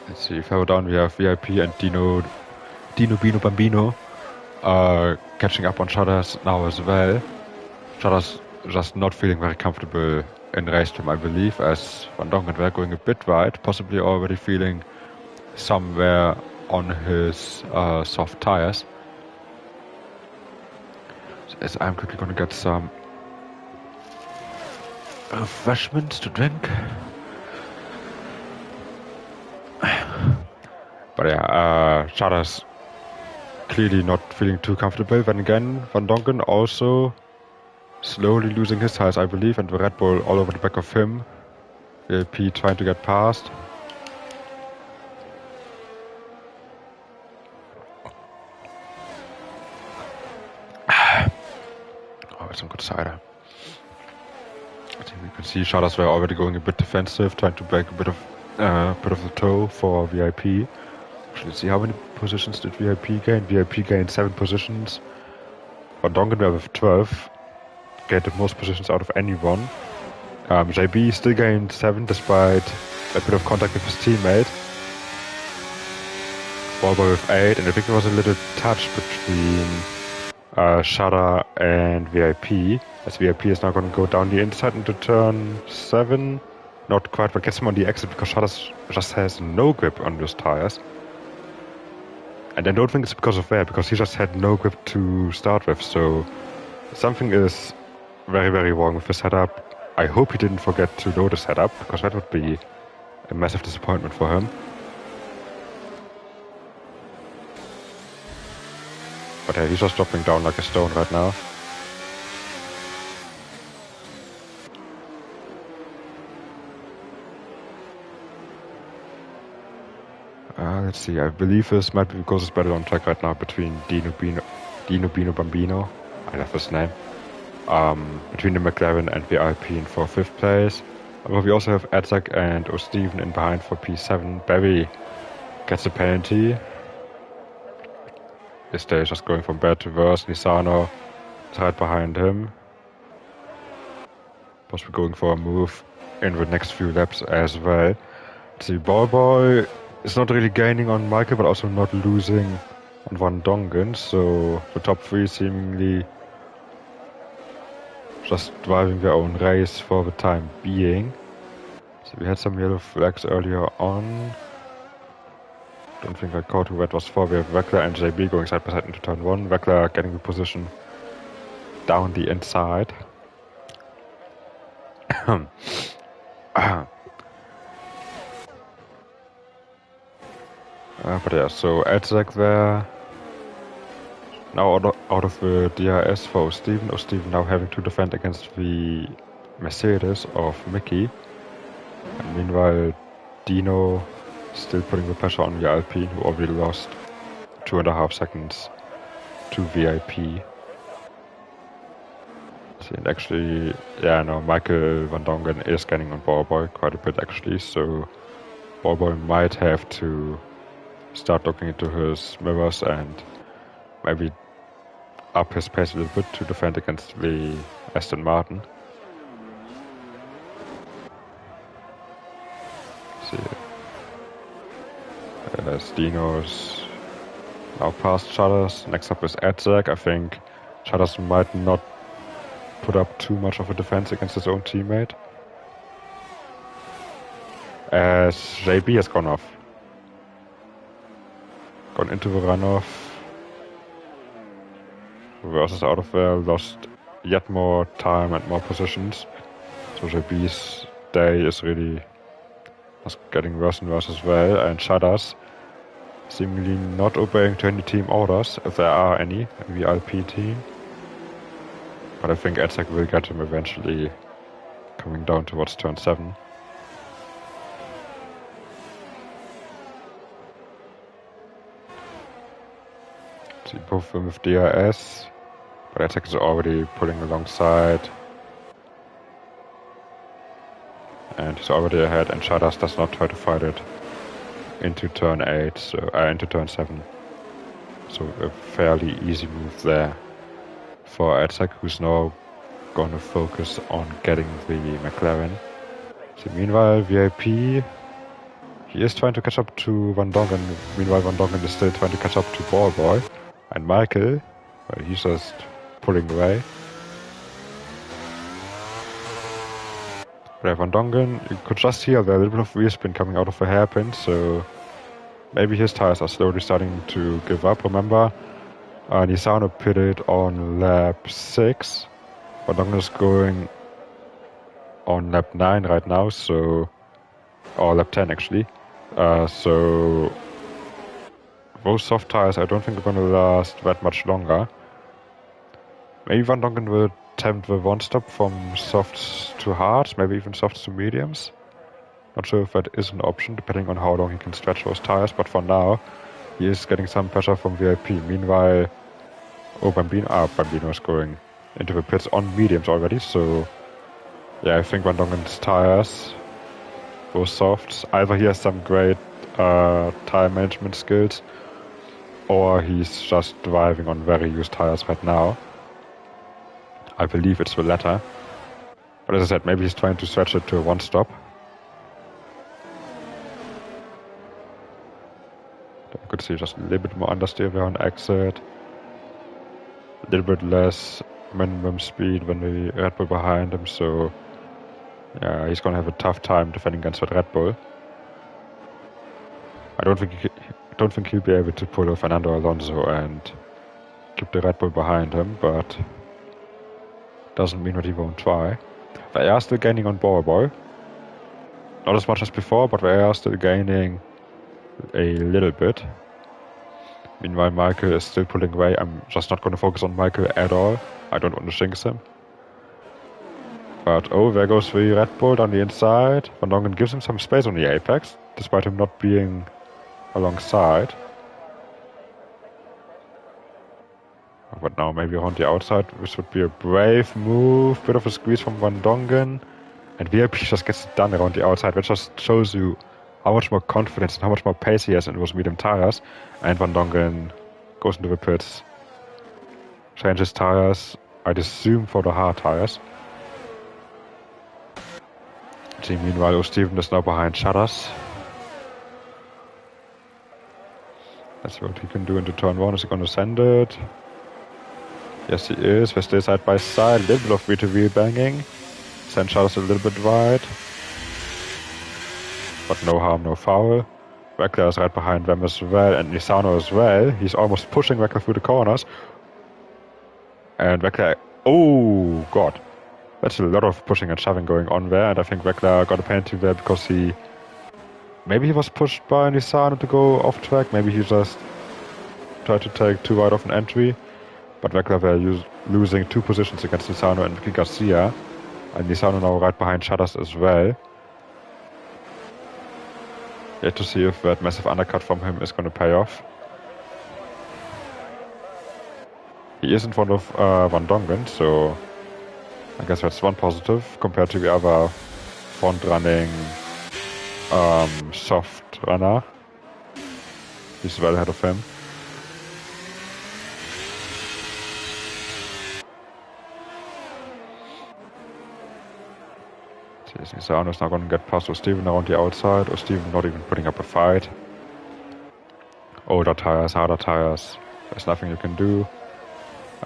Let's see, further down we have VIP and Dino Bino Bambino catching up on Shudders now as well. Shudders just not feeling very comfortable in race time, I believe, as Van Dongen were going a bit wide, possibly already feeling somewhere on his soft tires. As I'm quickly going to get some refreshments to drink. But yeah, Shudders clearly not feeling too comfortable. Then again, Van Dongen also slowly losing his tires, I believe, and the Red Bull all over the back of him. VLP trying to get past. Some good cider. I think we can see Shudders were already going a bit defensive, trying to break a bit of the toe for VIP. Actually, let's see how many positions did VIP gain. VIP gained 7 positions. Van Dongen were with 12. get the most positions out of anyone. JB still gained 7 despite a bit of contact with his teammate. Ballboy with 8, and I think there was a little touch between Shada and VIP, as VIP is now going to go down the inside into turn 7. Not quite, but gets him on the exit because Shada just has no grip on those tires. And I don't think it's because of that, because he just had no grip to start with, so something is very, very wrong with the setup. I hope he didn't forget to load the setup, because that would be a massive disappointment for him. But yeah, he's just dropping down like a stone right now. Let's see, I believe this might be because it's battle on track right now between Dino Bino Bambino, I love his name, between the McLaren and VIP in for 5th place. But we also have Edzak and O'Steven in behind for P7. Barry gets a penalty. This day is just going from bad to worse. Nisano is right behind him. Possibly going for a move in the next few laps as well. See, Ballboy is not really gaining on Michael, but also not losing on Van Dongen. So the top 3 seemingly just driving their own race for the time being. So we had some yellow flags earlier on. Don't think I caught who that was for. We have Weckler and JB going side by side into turn 1. Weckler getting the position down the inside. But yeah, so Edzak there. Now out of the DRS for Steven. Steven now having to defend against the Mercedes of Mickey. And meanwhile, Dino still putting the pressure on the Alpine, who already lost 2.5 seconds to VIP. See, and actually, yeah, no, Michael Van Dongen is getting on Ballboy quite a bit actually, so Ballboy might have to start looking into his mirrors and maybe up his pace a little bit to defend against the Aston Martin. See, Dino's now past Chadas. Next up is Edzak. I think Chadas might not put up too much of a defense against his own teammate, as JB has gone off. Gone into the runoff. Versus out of there, lost yet more time and more positions. So JB's day is really just getting worse and worse as well. And Chadas seemingly not obeying to any team orders, if there are any, in the LP team. But I think Edzak will get him eventually, coming down towards turn 7. See both of them with DRS, but Edzak is already pulling alongside. And he's already ahead, and Chadas does not try to fight it into turn 8, so into turn 7. So a fairly easy move there for Edzak, who's now gonna focus on getting the McLaren. So meanwhile, VIP, he is trying to catch up to Van Dongen. Meanwhile, Van Dongen is still trying to catch up to Ballboy. And Michael, well, he's just pulling away. But Van Dongen, you could just hear there a little bit of rear spin coming out of the hairpin, so maybe his tires are slowly starting to give up. Remember, Nisano pitted on lap 6. Van Dongen is going on lap 9 right now, so, or lap 10 actually. So those soft tires I don't think are going to last that much longer. Maybe Van Dongen will attempt the one stop from softs to hards, maybe even softs to mediums. Not sure if that is an option, depending on how long he can stretch those tires, but for now, he is getting some pressure from VIP. Meanwhile, Bambino is going into the pits on mediums already, so yeah, I think Van Dongen's tires, those softs, either he has some great tire management skills, or he's just driving on very used tires right now. I believe it's the latter. But as I said, maybe he's trying to stretch it to a one-stop. I could see just a little bit more understeer there on exit. A little bit less minimum speed when the Red Bull behind him, so yeah, he's gonna have a tough time defending against that Red Bull. I don't think he'll be able to pull off Fernando Alonso and keep the Red Bull behind him, but doesn't mean that he won't try. They are still gaining on Boy. Not as much as before, but they are still gaining a little bit. Meanwhile, Michael is still pulling away. I'm just not going to focus on Michael at all. I don't want to jinx him. But oh, there goes the Red Bull on the inside. Van Dongen gives him some space on the apex, despite him not being alongside. But now maybe around the outside, this would be a brave move. Bit of a squeeze from Van Dongen. And VIP just gets it done around the outside, which just shows you how much more confidence and how much more pace he has in those medium tires. And Van Dongen goes into the pits, changes tires, I'd assume for the hard tires. See, meanwhile, Steven is now behind Shutters. Let's see what he can do into turn 1. Is he going to send it? Yes, he is. They stay side by side. A little bit of V2V banging. Send Shutters a little bit wide. But no harm, no foul. Weckler is right behind them as well, and Nisano as well. He's almost pushing Weckler through the corners. And Weckler... Oh, God. That's a lot of pushing and shoving going on there, and I think Weckler got a penalty there because he... Maybe he was pushed by Nisano to go off track. Maybe he just tried to take too wide of an entry. But Weckler were losing 2 positions against Nisano and Ricky Garcia. And Nisano now right behind Shutters as well. Yet to see if that massive undercut from him is going to pay off. He is in front of Van Dongen, so I guess that's one positive compared to the other front-running soft runner. He's well ahead of him. Nisano is now going to get past O'Steven around the outside. O'Steven not even putting up a fight. Older tires, harder tires. There's nothing you can do.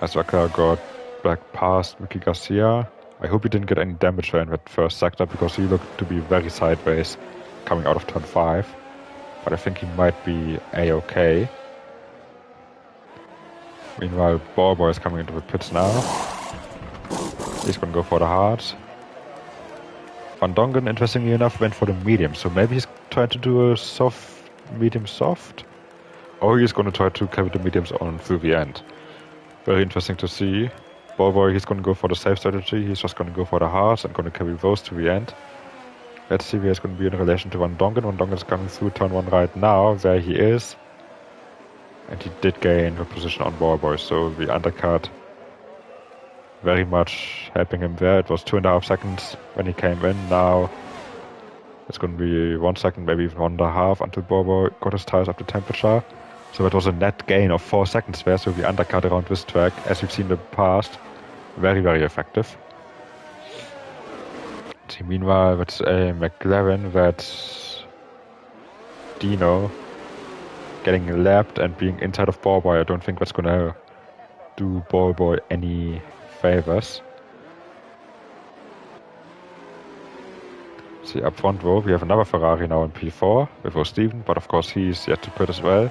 As Weckler got back past Mickey Garcia. I hope he didn't get any damage there in that first sector because he looked to be very sideways coming out of turn 5. But I think he might be A-okay. Meanwhile, Boy is coming into the pits now. He's going to go for the hards. Van Dongen, interestingly enough, went for the medium, so maybe he's trying to do a soft, medium soft? Or he's going to try to carry the mediums on through the end. Very interesting to see. Boy, he's going to go for the safe strategy, he's just going to go for the hards and going to carry those to the end. Let's see where he's going to be in relation to Van Dongen. Van Dongen is coming through turn 1 right now, there he is. And he did gain a position on Boy, so the undercut very much helping him there. It was 2.5 seconds when he came in. Now it's going to be 1 second, maybe even 1.5 until Boy got his tires up to temperature. So it was a net gain of 4 seconds there. So the undercut around this track, as we've seen in the past, very, very effective. See, meanwhile, it's a McLaren that's Dino getting lapped and being inside of Boy. I don't think that's going to do Boy any favors. See, up front row, we have another Ferrari now in P4 with O'Steven, but of course he's yet to pit as well.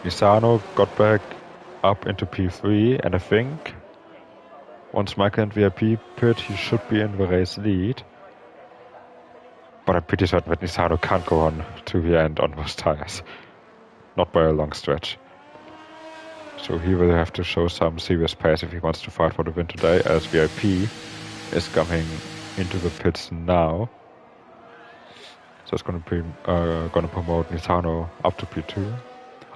Nisano got back up into P3, and I think once Michael and VIP pit, he should be in the race lead. But I'm pretty certain that Nisano can't go on to the end on those tires. Not by a long stretch. So he will have to show some serious pace if he wants to fight for the win today, as VIP is coming into the pits now. So it's going to be going to promote Nisano up to P2.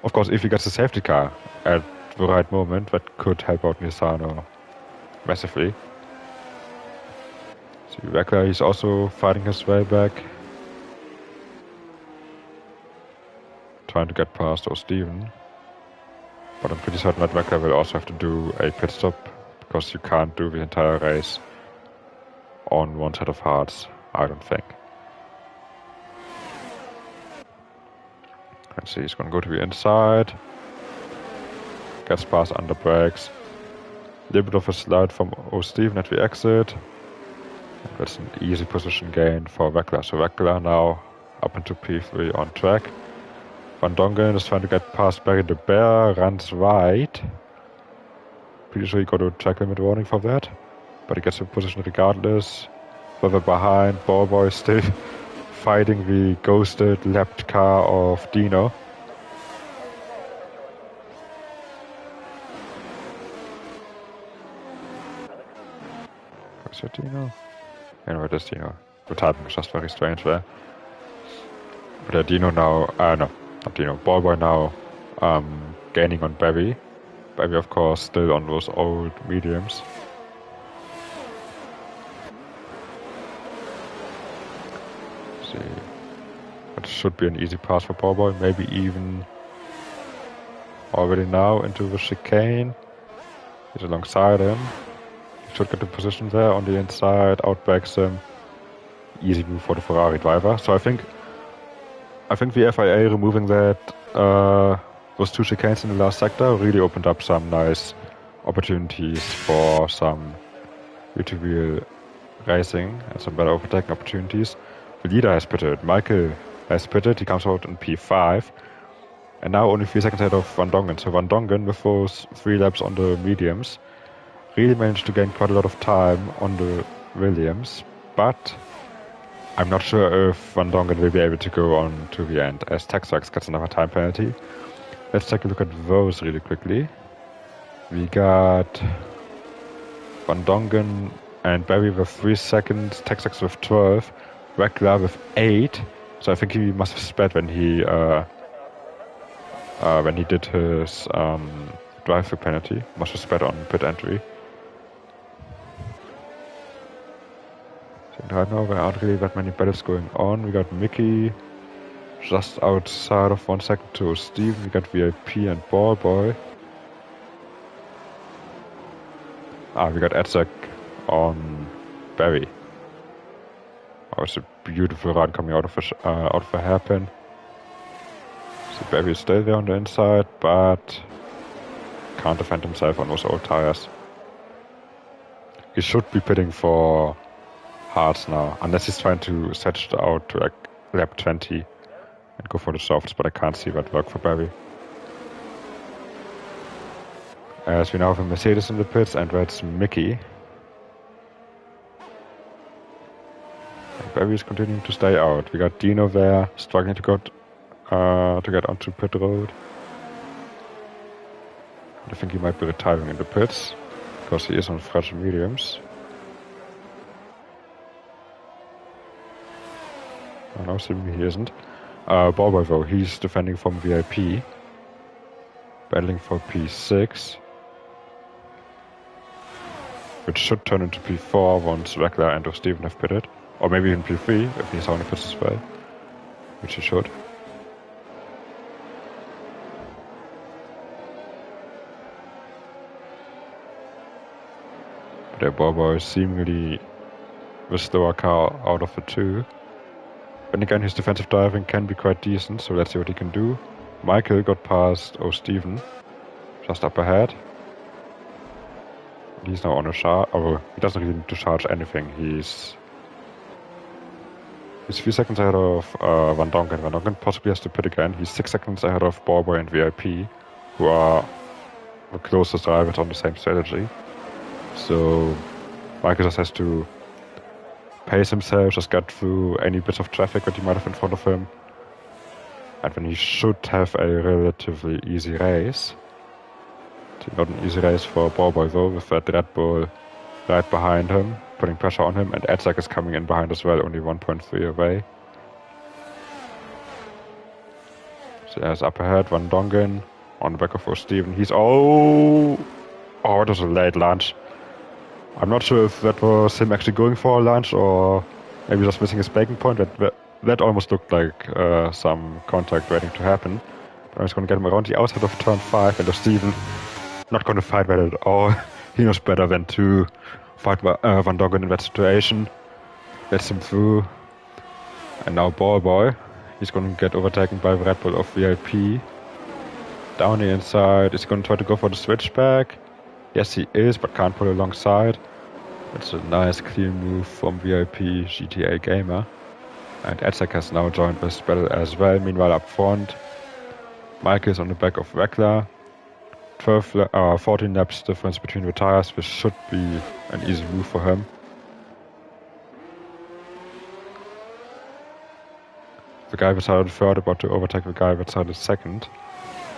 Of course, if he gets a safety car at the right moment, that could help out Nisano massively. See, Weckler, he's also fighting his way back. Trying to get past O'Steven. But I'm pretty certain that Weckler will also have to do a pit stop because you can't do the entire race on one set of hards, I don't think. Let's see, he's gonna go to the inside. Gets past under brakes. A little bit of a slide from O'Steven at the exit. And that's an easy position gain for Weckler. So Weckler now up into P3 on track. Van Dongen is trying to get past Barry the Bear, runs wide. Pretty sure he got a track limit warning for that. But he gets a position regardless. Further behind, Ballboy still fighting the ghosted lapped car of Dino. Is it Dino? Yeah, no, it is Dino. The timing is just very strange there. But Dino now, no, not Dino, Ballboy now gaining on Barry. Barry, of course, still on those old mediums. Let's see. That should be an easy pass for Ballboy, maybe even already now into the chicane. He's alongside him. He should get the position there on the inside, outbacks him. Easy move for the Ferrari driver. So I think the FIA removing that those two chicanes in the last sector really opened up some nice opportunities for some rear-to-wheel racing and some better overtaking opportunities. The leader has pitted. Michael has pitted. He comes out in P5. And now only 3 seconds ahead of Van Dongen. So Van Dongen, with those 3 laps on the mediums, really managed to gain quite a lot of time on the Williams. But I'm not sure if Van Dongen will be able to go on to the end, as Texax gets another time penalty. Let's take a look at those really quickly. We got Van Dongen and Barry with 3 seconds, Texax with 12, Weckler with 8. So I think he must have sped when he did his drive-through penalty. Must have sped on pit entry. So right now there aren't really that many battles going on. We got Mickey just outside of 1 second to Steven. We got VIP and Ballboy. We got Edzek on Barry. Oh, it's a beautiful run coming out of the hairpin. So Barry is still there on the inside, but can't defend himself on those old tires. He should be pitting for hards now, unless he's trying to stretch it out to like lap 20 and go for the softs, but I can't see that work for Barry. As we now have a Mercedes in the pits, and that's Mickey. And Barry is continuing to stay out. We got Dino there, struggling to get onto pit road. I think he might be retiring in the pits, because he is on fragile mediums. Oh, no, seemingly he isn't. Ballboy though, he's defending from VIP. Battling for P6. Which should turn into P4 once Weckler and O'Steven have pitted. Or maybe even P3 if he's on the pits as well. Which he should. But their Ballboy is seemingly the slower car out of the two. But again, his defensive driving can be quite decent, so let's see what he can do. Michael got past O'Steven, just up ahead. He's now on a charge. Oh, he doesn't really need to charge anything. He's 3 seconds ahead of Van Dongen. Van Dongen possibly has to pit again. He's 6 seconds ahead of Ballboy and VIP, who are the closest drivers on the same strategy. So Michael just has to pace himself, just get through any bits of traffic that he might have in front of him. And then he should have a relatively easy race. Not an easy race for Ballboy though, with that Red Bull right behind him, putting pressure on him, and Edzek is coming in behind as well, only 1.3 away. So there's up ahead, Van Dongen, on the back of O'Steven. He's... Oh, it was a late launch. I'm not sure if that was him actually going for a launch or maybe just missing his braking point. That almost looked like some contact waiting to happen. But I was going to get him around the outside of turn 5, and O'Steven not going to fight that at all. he knows better than to fight Van Dongen in that situation. Gets him through. And now Ball Boy. He's going to get overtaken by Red Bull of VIP. Down the inside. Is he going to try to go for the switchback? Yes, he is, but can't pull alongside. It's a nice clean move from VIP GTA Gamer. And Edzak has now joined this battle as well. Meanwhile, up front, Mike is on the back of Wegler. 14 laps difference between the tires, which should be an easy move for him. The guy beside third about to overtake the guy beside second.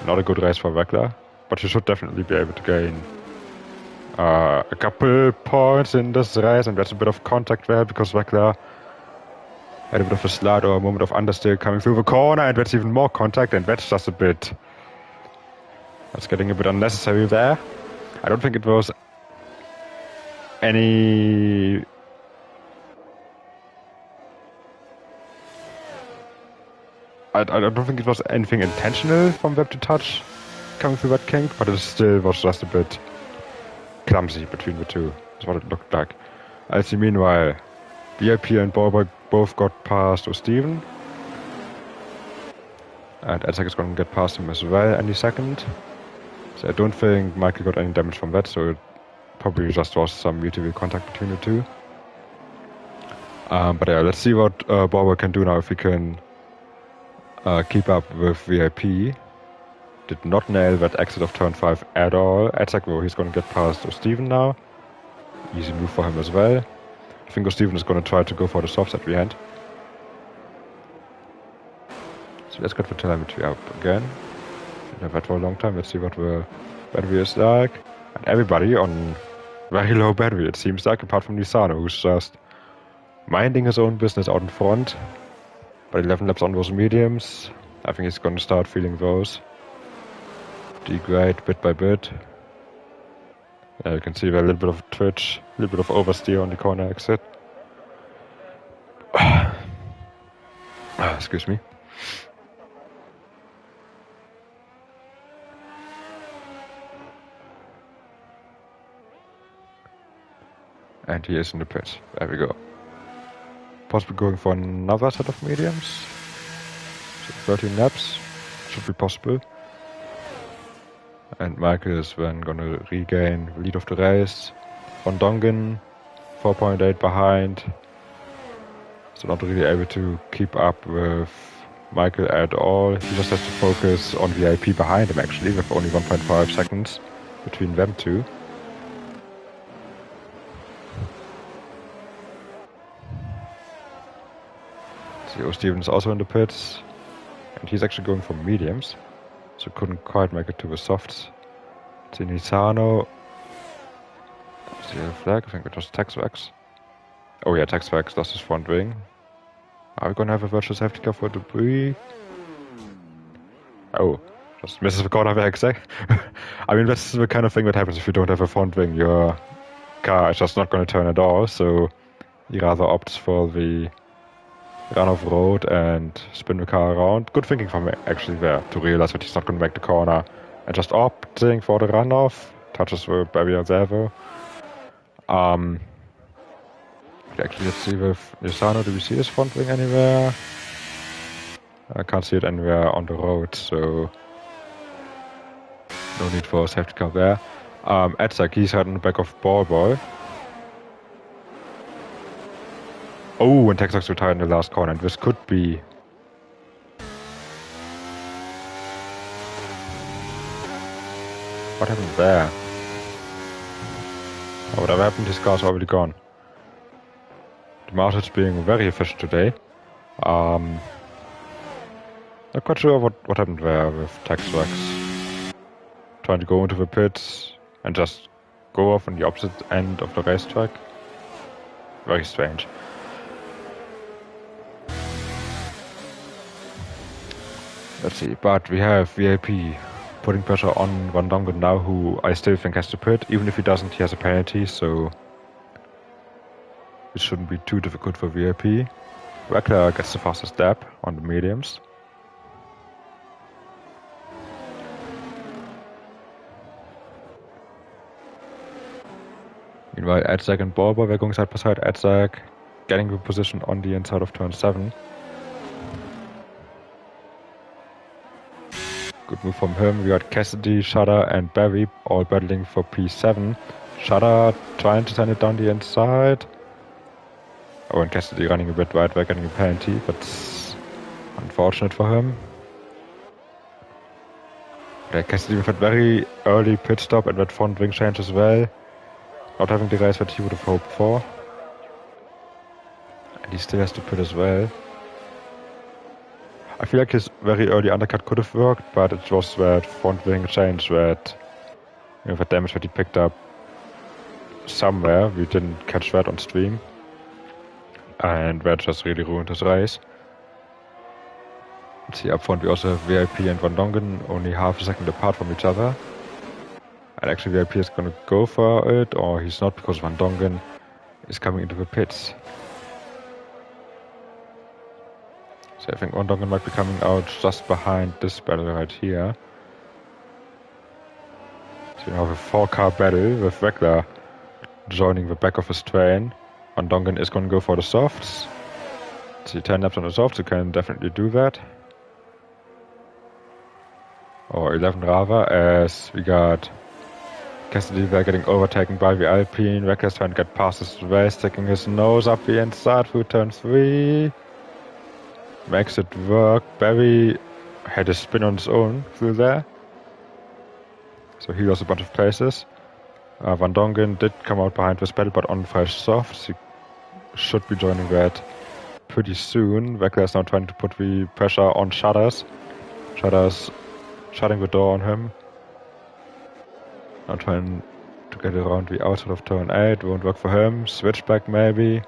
Not a good race for Wegler, but he should definitely be able to gain a couple points in this race, and that's a bit of contact there because Wegler had a bit of a slide or a moment of understeer coming through the corner, and that's even more contact, and that's just a bit... That's getting a bit unnecessary there. I don't think it was any... I don't think it was anything intentional from Web to touch coming through that kink, but it still was just a bit clumsy between the two. That's what it looked like. I see meanwhile, VIP and Ballboy both got past O'Steven. And Edzak is going to get past him as well any second. So I don't think Michael got any damage from that, so it probably just was some mutual contact between the two. But yeah, let's see what Ballboy can do now if he can keep up with VIP. Did not nail that exit of turn 5 at all. Edzak, though, he's going to get past O'Steven now. Easy move for him as well. I think O'Steven is going to try to go for the softs at the end. So let's get the telemetry up again. We've had that for a long time. Let's see what the battery is like. And everybody on very low battery, it seems like, apart from Nisano, who's just minding his own business out in front. But 11 laps on those mediums. I think he's going to start feeling those. Degrade bit by bit. You can see there a little bit of twitch, a little bit of oversteer on the corner exit. Excuse me. And he is in the pits. There we go. Possibly going for another set of mediums. So 13 laps. Should be possible. And Michael is then gonna regain the lead of the race. Van Dongen, 4.8 behind. So not really able to keep up with Michael at all. He just has to focus on VIP behind him actually, with only 1.5 seconds between them two. See, O'Steven's also in the pits. And he's actually going for mediums. So couldn't quite make it to the softs. See Nisano. See the flag? I think it was Texwax. Oh yeah, Texwax lost his front wing. Are we gonna have a virtual safety car for the Prix? Oh, just misses the corner back, say. I mean, that's the kind of thing that happens if you don't have a front wing. Your car is just not gonna turn at all, so he rather opts for the run off road and spin the car around. Good thinking from me actually there, to realize that he's not going to make the corner and just opting for the runoff. Touches the barrier there though. Actually, let's see with Nisano, do we see his front wing anywhere? I can't see it anywhere on the road, so no need for a safety car there. Edzak, he's right on the back of Ballboy. Oh, and Texas retired in the last corner, and this could be... What happened there? Oh, whatever happened, his car's already gone. The Marshall's being very efficient today. Not quite sure what happened there with Texwax. Trying to go into the pits and just go off on the opposite end of the racetrack. Very strange. Let's see, but we have VIP putting pressure on Van Dongen now, who I still think has to pit. Even if he doesn't, he has a penalty, so it shouldn't be too difficult for VIP. Wegler gets the fastest lap on the mediums. Meanwhile, Edzak and Ballboy were going side by side. Edzak getting the position on the inside of turn 7. Good move from him. We got Cassidy, Shudder, and Barry all battling for P7. Shudder trying to send it down the inside. Oh, and Cassidy running a bit wide, we're getting a penalty, but unfortunate for him. Yeah, Cassidy with a very early pit stop and that front wing change as well. Not having the race that he would have hoped for. And he still has to pit as well. I feel like his very early undercut could have worked, but it was that front wing change that, the damage that he picked up somewhere. We didn't catch that on stream. And that just really ruined his race. See, up front we also have VIP and Van Dongen only half a second apart from each other. And actually VIP is gonna go for it, or he's not, because Van Dongen is coming into the pits. So I think Van Dongen might be coming out just behind this battle right here. So we have a 4-car battle with Wegler joining the back of his train. Van Dongen is gonna go for the softs. See, 10 laps on the softs, you can definitely do that. Or 11 rather, as we got Cassidy there getting overtaken by the Alpine. Wegler's trying to get past his way, sticking his nose up the inside through turn 3. Makes it work. Barry had a spin on his own through there. So he lost a bunch of places. Van Dongen did come out behind this battle, but on fresh softs. He should be joining that pretty soon. Wegler is now trying to put the pressure on Shudders. Shudders shutting the door on him. Now trying to get around the outside of turn 8. Won't work for him. Switchback maybe.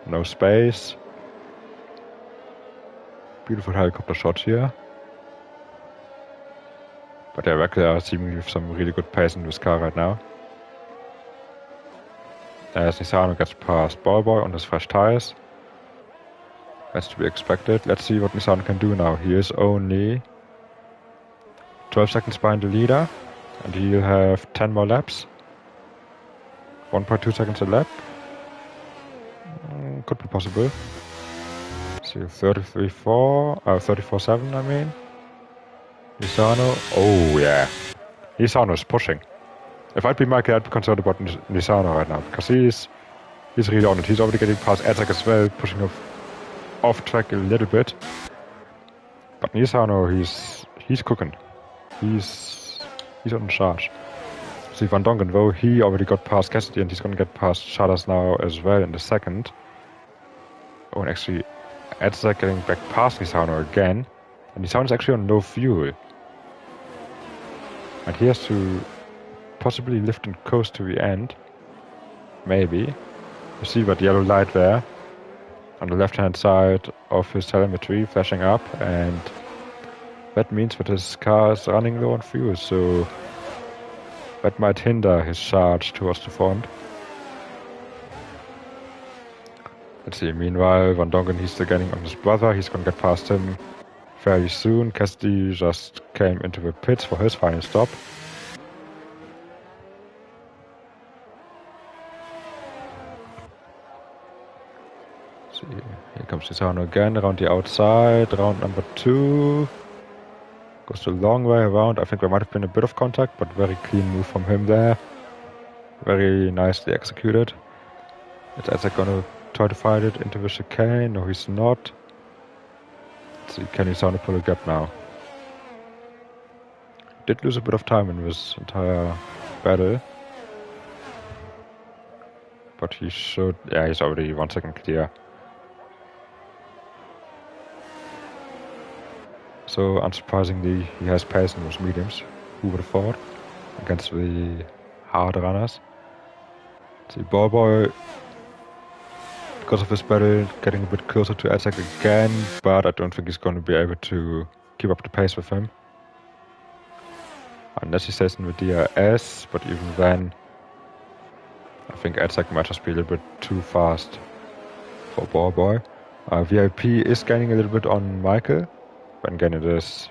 No space. Beautiful helicopter shot here. But yeah, Wegler seemingly with some really good pace in this car right now. As Nisano gets past Ballboy on his fresh tires. That's to be expected. Let's see what Nisano can do now. He is only 12 seconds behind the leader, and he'll have 10 more laps. 1.2 seconds a lap. Could be possible. See, 34.7 I mean. Nisano, oh yeah. Nisano is pushing. If I'd be Michael, I'd be concerned about Nisano right now, because he's really on it. He's already getting past Edzak as well, pushing off track a little bit. But Nisano, he's cooking. He's on charge. See, Van Dongen, though, he already got past Cassidy, and he's gonna get past Shudders now as well in the second. Oh, and actually, Edzak getting back past Nisano again. And Nisano's actually on low fuel. And he has to possibly lift and coast to the end. Maybe. You see that yellow light there on the left-hand side of his telemetry flashing up, and that means that his car is running low on fuel, so that might hinder his charge towards the front. Let's see, meanwhile, Van Dongen, he's still getting on his brother. He's gonna get past him fairly soon. Cassidy just came into the pits for his final stop. See, here comes Nisano again around the outside, round number 2. Goes a long way around. I think there might have been a bit of contact, but very clean move from him there. Very nicely executed. Is Edzak gonna try to fight it into the chicane? No, he's not. Let's see, can Nisano pull a gap now? Did lose a bit of time in this entire battle. But he should... yeah, he's already 1 second clear. So, unsurprisingly, he has pace in those mediums. Who would have thought? Against the hard runners. See, Ballboy, because of this battle, getting a bit closer to Edzak again, but I don't think he's going to be able to keep up the pace with him. Unless he stays in the DRS, but even then, I think Edzak might just be a little bit too fast for Ballboy. VIP is gaining a little bit on Michael. But again, it is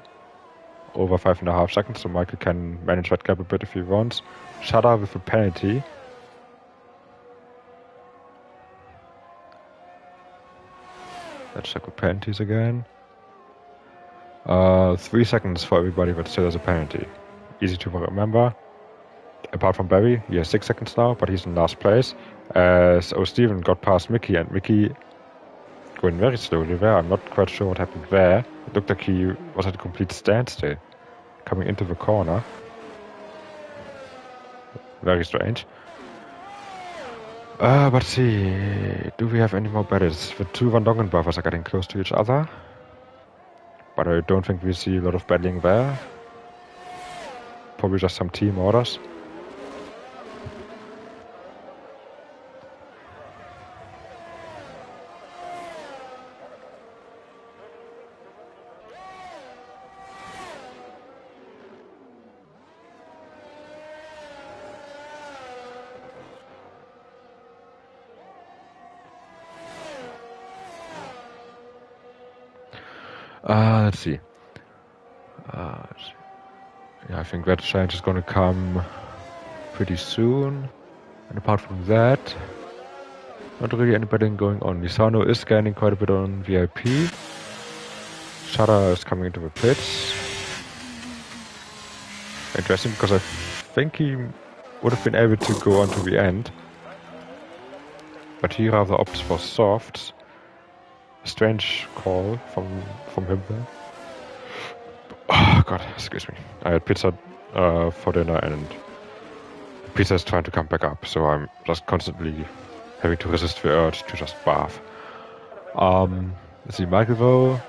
over 5.5 seconds, so Michael can manage that gap a bit if he wants. Shudder with a penalty. Let's check with penalties again. 3 seconds for everybody, but still has a penalty. Easy to remember. Apart from Barry, he has 6 seconds now, but he's in last place. As Steven got past Mickey, and Mickey going very slowly there. I'm not quite sure what happened there. It looked like he was at a complete standstill, coming into the corner. Very strange. But see, do we have any more battles? The two Van Dongen buffers are getting close to each other, but I don't think we see a lot of battling there. Probably just some team orders. Let's see. Yeah, I think that change is gonna come pretty soon. And apart from that, not really any battling going on. Lisano is scanning quite a bit on VIP. Shada is coming into the pits. Interesting, because I think he would have been able to go on to the end. But he rather opts for softs. Strange call from him there. Oh god, excuse me. I had pizza for dinner and pizza is trying to come back up, so I'm just constantly having to resist the urge to just bath. Let's see, Michael though,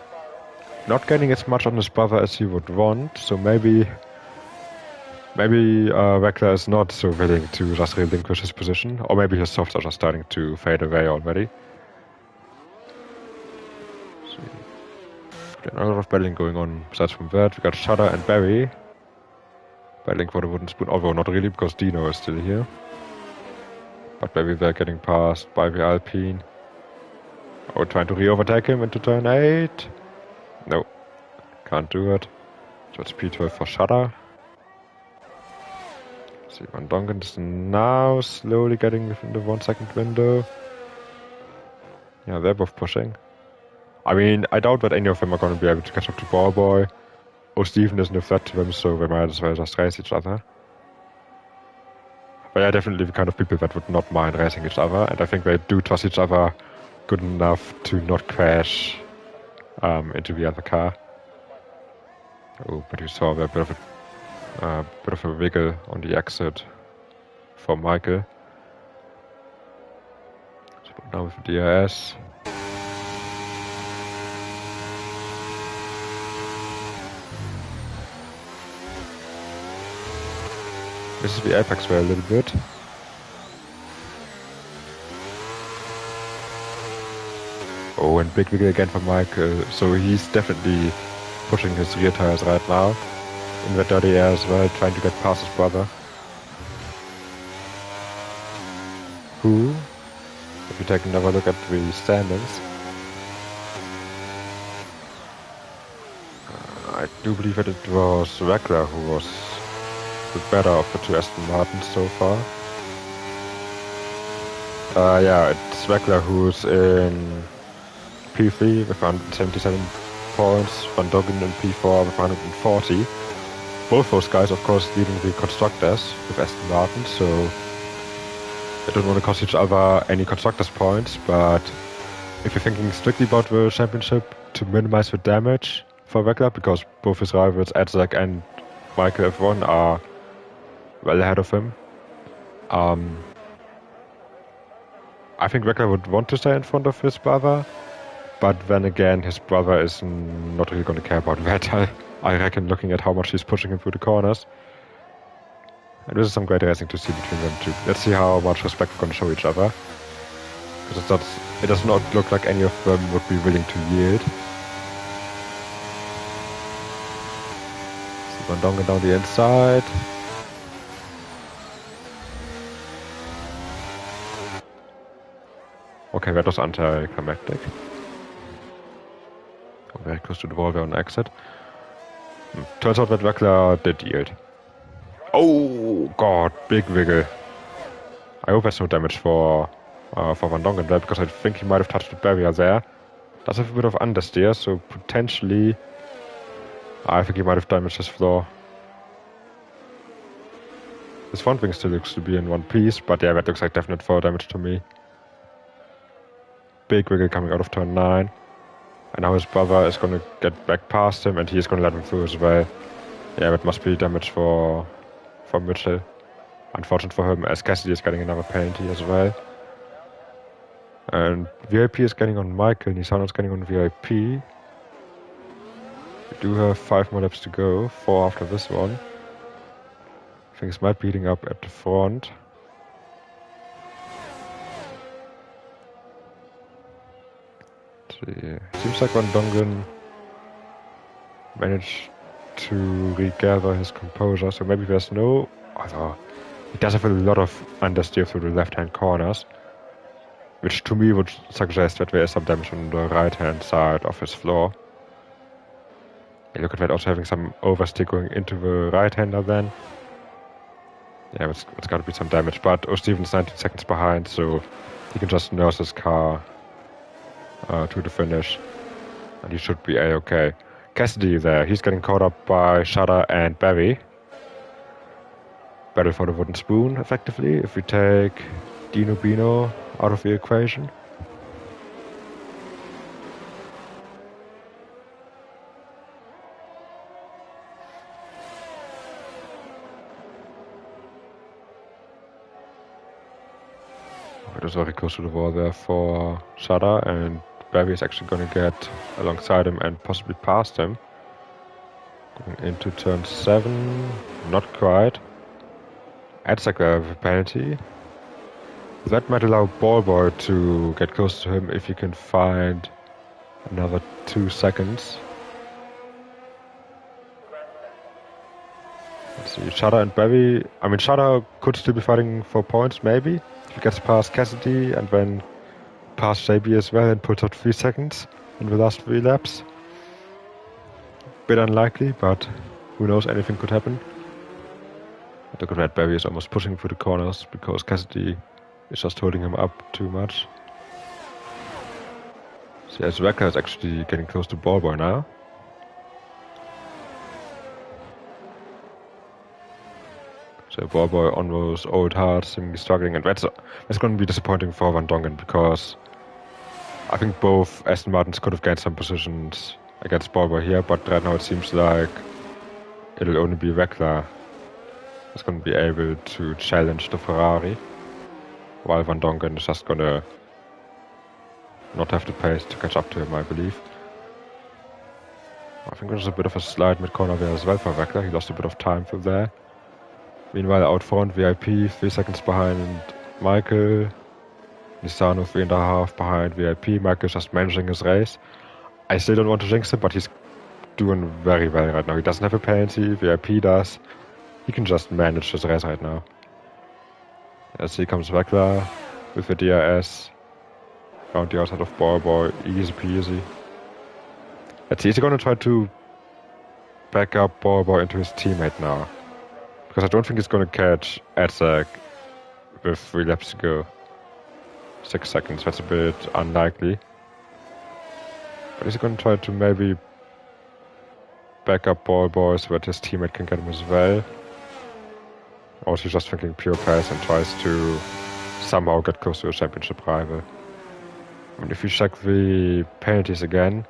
not getting as much on his brother as he would want, so maybe Weckler is not so willing to just relinquish his position, or maybe his softs are just starting to fade away already. A lot of battling going on besides from that. We got Shada and Barry battling for the wooden spoon, although not really because Dino is still here. But maybe they're getting passed by the Alpine. Oh, trying to re-overtake him into turn 8. No, can't do it. So it's P12 for Shada. See, Van Dongen is now slowly getting within the 1 second window. Yeah, they're both pushing. I mean, I doubt that any of them are going to be able to catch up to Ballboy. Steven isn't a threat to them, so they might as well just race each other. But yeah, definitely the kind of people that would not mind racing each other, and I think they do trust each other good enough to not crash into the other car. Oh, but you saw there a bit of a wiggle on the exit for Michael. So now with the DRS. This is the apex way a little bit. Oh, and big wiggle again for Michael. So he's definitely pushing his rear tires right now. In the dirty air as well, trying to get past his brother. Who, if you take another look at the standings, I do believe that it was Weckler who was the better of the two Aston Martins so far. Yeah, it's Weckler who's in P3 with 177 points, Van Dongen in P4 with 140. Both those guys, of course, leading the constructors with Aston Martin, so they don't want to cost each other any constructors points, but if you're thinking strictly about the championship, to minimize the damage for Weckler, because both his rivals, Edzak and Michael F1, are well ahead of him. I think Weckler would want to stay in front of his brother, but then again, his brother is not really going to care about that, I reckon, looking at how much he's pushing him through the corners. And this is some great racing to see between them two. Let's see how much respect we're going to show each other. Because it does not look like any of them would be willing to yield. So Van Dongen down the inside. Okay, that was anticlimactic. Very close to the wall there on exit. Turns out that Weckler did yield. Oh god, big wiggle. I hope there's no damage for Van Dongen there, because I think he might have touched the barrier there. Does have a bit of understeer, so potentially I think he might have damaged his floor. His front wing still looks to be in one piece, but yeah, that looks like definite floor damage to me. Big wiggle coming out of turn 9. And now his brother is going to get back past him, and he is going to let him through as well. Yeah, that must be damage for Mitchell. Unfortunate for him, as Cassidy is getting another penalty as well. And VIP is getting on Michael, Nisano is getting on VIP. We do have 5 more laps to go, 4 after this one. Things might be heating up at the front. Seems like Van Dongen managed to regather his composure, so maybe there's no... Although, he does have a lot of understeer through the left-hand corners, which to me would suggest that there is some damage on the right-hand side of his floor. Yeah, look at that, also having some oversteer going into the right-hander then. Yeah, it's gotta be some damage, but O'Steven's 19 seconds behind, so he can just nurse his car to the finish, and he should be a-okay. Cassidy there, he's getting caught up by Shudder and Barry. Battle for the wooden spoon, effectively, if we take Dino Bino out of the equation. It was very close to the wall there for Shudder, and Barry is actually going to get alongside him and possibly past him. Going into turn 7, not quite. Adzak with a penalty. That might allow Ballboy to get close to him if he can find another 2 seconds. Let's see, Shudder and Barry. I mean, Shudder could still be fighting for points, maybe. If he gets past Cassidy and then past JB as well and pulls out 3 seconds in the last 3 laps. Bit unlikely, but who knows, anything could happen. Look at that, Barry is almost pushing through the corners because Cassidy is just holding him up too much. So yeah, Zweka is actually getting close to Ballboy now. So Ballboy on those old hearts, seemingly struggling, and that's going to be disappointing for Van Dongen because I think both Aston Martins could have gained some positions against Ballboy here, but right now it seems like it'll only be Wekler is going to be able to challenge the Ferrari, while Van Dongen is just going to not have the pace to catch up to him, I believe. I think there's a bit of a slide mid-corner there as well for Wekler. He lost a bit of time through there. Meanwhile, out front, VIP 3 seconds behind Michael. Nisano 3.5 behind VIP. Michael's just managing his race. I still don't want to jinx him, but he's doing very well right now. He doesn't have a penalty, VIP does. He can just manage his race right now. As he comes Wekler with the DRS. Around the outside of Ballboy, easy peasy. Let's see, is he going to try to back up Ballboy into his teammate now? Because I don't think he's going to catch Adzak with 3 laps to go. 6 seconds, that's a bit unlikely. But is he going to try to maybe back up Ballboy so that his teammate can get him as well? Or is he just thinking pure pace and tries to somehow get close to a championship rival? I mean, if you check the penalties again,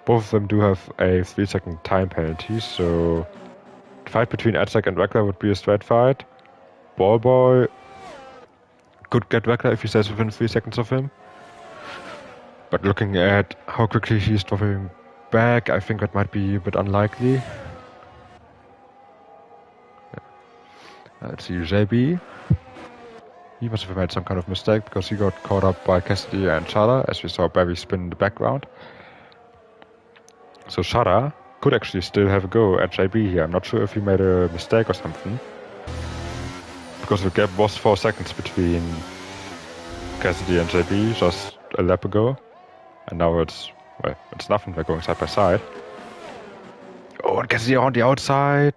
both of them do have a 3-second time penalty, so the fight between Adzak and Wekler would be a straight fight. Ballboy could get Wekler if he stays within 3 seconds of him. But looking at how quickly he's dropping back, I think that might be a bit unlikely. Let's see, JB. He must have made some kind of mistake because he got caught up by Cassidy and Shudder, as we saw Barry spin in the background. So Shudder could actually still have a go at JB here. I'm not sure if he made a mistake or something, because the gap was 4 seconds between Cassidy and JB just a lap ago, and now it's nothing. They're going side by side. Oh, and Cassidy on the outside.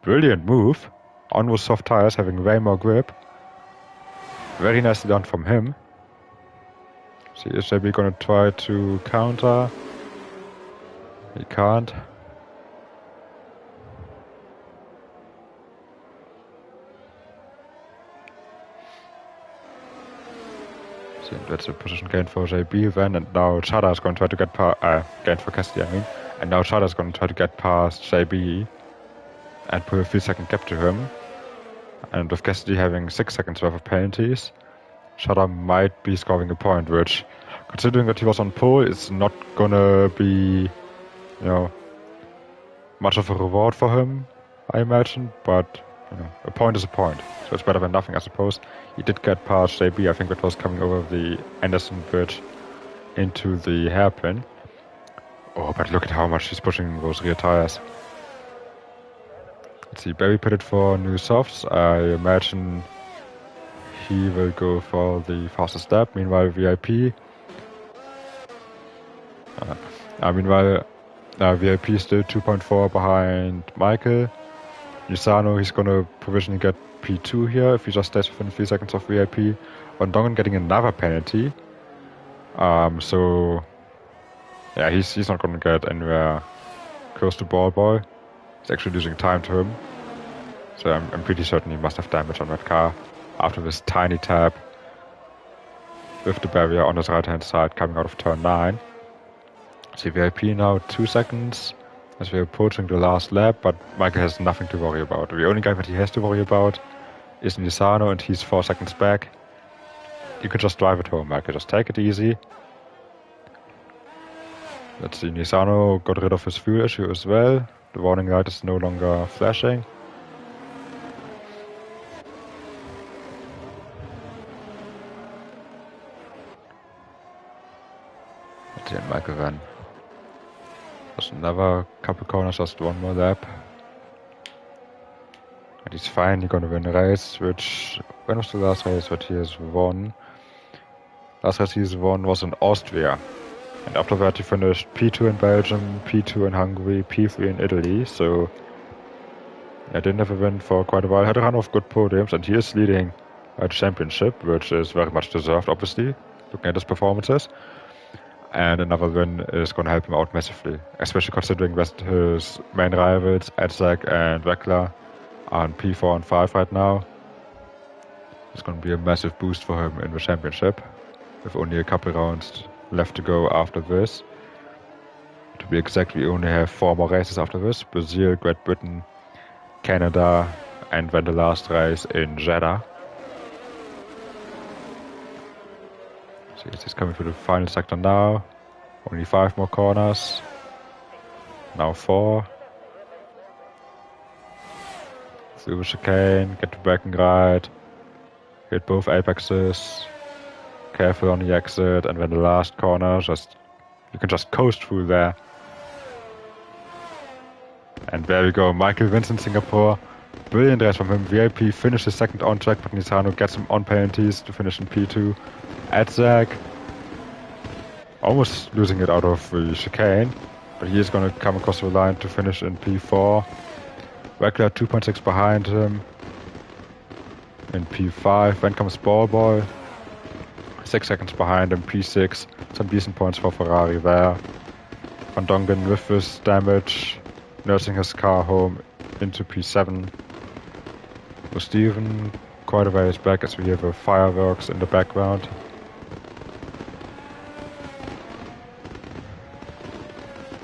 Brilliant move. On with soft tires, having way more grip. Very nicely done from him. See, is JB gonna try to counter? He can't. See, that's a position gain for JB then, and now Chada is going to try to get gain for Cassidy, I mean. And now Chada is going to try to get past JB and put a 3-second gap to him. And with Cassidy having 6 seconds worth of penalties, Chada might be scoring a point, which, considering that he was on pole, is not gonna be, much of a reward for him, I imagine, but, a point is a point, so it's better than nothing, I suppose. He did get past JB, I think it was coming over the Anderson Bridge into the hairpin. Oh, but look at how much he's pushing those rear tires. Let's see, Barry pitted for new softs. I imagine he will go for the fastest lap. Meanwhile, VIP. VIP is still 2.4 behind Michael. Nisano, he's gonna provisionally get P2 here if he just stays within 3 seconds of VIP. Van Dongen getting another penalty. So yeah, he's not gonna get anywhere close to ball boy. He's actually losing time to him. So I'm pretty certain he must have damage on that car after this tiny tap with the barrier on his right hand side coming out of turn 9. See, VIP now 2 seconds as we're approaching the last lap, but Michael has nothing to worry about. The only guy that he has to worry about is Nisano, and he's 4 seconds back. You can just drive it home, Michael. Just take it easy. Let's see, Nisano got rid of his fuel issue as well. The warning light is no longer flashing. Let's see, Michael run. Just another couple corners, just one more lap. And he's finally gonna win a race, which, when was the last race that he has won? Last race he's won was in Austria. And after that he finished P2 in Belgium, P2 in Hungary, P3 in Italy, so I didn't have a win for quite a while. Had a run of good podiums, and he is leading a championship, which is very much deserved, obviously, looking at his performances. And another win is going to help him out massively, especially considering that his main rivals, Edzak and Weckler, are on P4 and 5 right now. It's going to be a massive boost for him in the championship, with only a couple rounds left to go after this. To be exact, we only have 4 more races after this: Brazil, Great Britain, Canada, and then the last race in Jeddah. He's coming to the final sector now. Only 5 more corners. Now 4. Through the chicane, get to braking right. Hit both apexes. Careful on the exit, and then the last corner, you can just coast through there. And there we go, Michael wins in Singapore. Brilliant race from him. VIP finishes second on track, but Nisano gets him on penalties to finish in P2. Edzak almost losing it out of the chicane, but he is going to come across the line to finish in P4. Weckler 2.6 behind him in P5. Then comes Ball Boy, 6 seconds behind him, P6. Some decent points for Ferrari there. Van Dongen with this damage, nursing his car home into P7. So Steven quite a ways back as we have a fireworks in the background.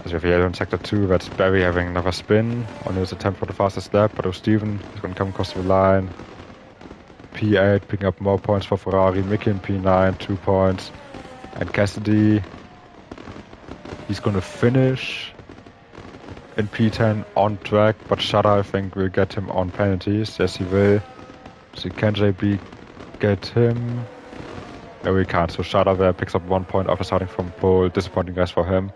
As we have yellow in sector 2, that's Barry having another spin on his attempt for the fastest lap, but Steven is going to come across the line. P8 picking up more points for Ferrari, Mickey in P9, 2 points, and Cassidy, he's going to finish in P10 on track, but Shada I think will get him on penalties. Yes, he will. So can JB get him? No, he can't. So Shada there picks up 1 point after starting from pole. Disappointing race for him.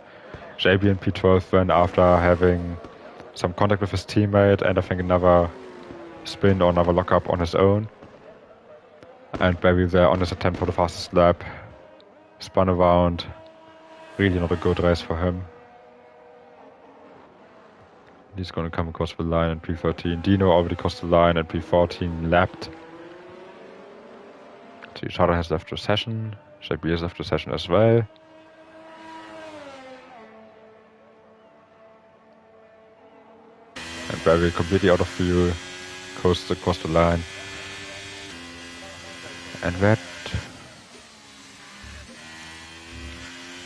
JB in P12 then after having some contact with his teammate and I think another spin or another lockup on his own. And Barry there on his attempt for the fastest lap. Spun around. Really not a good race for him. He's going to come across the line in P13. Dino already crossed the line at P14, lapped. So Shada has left the session. JB is after session as well. And Barry completely out of fuel, coasted across the line. And that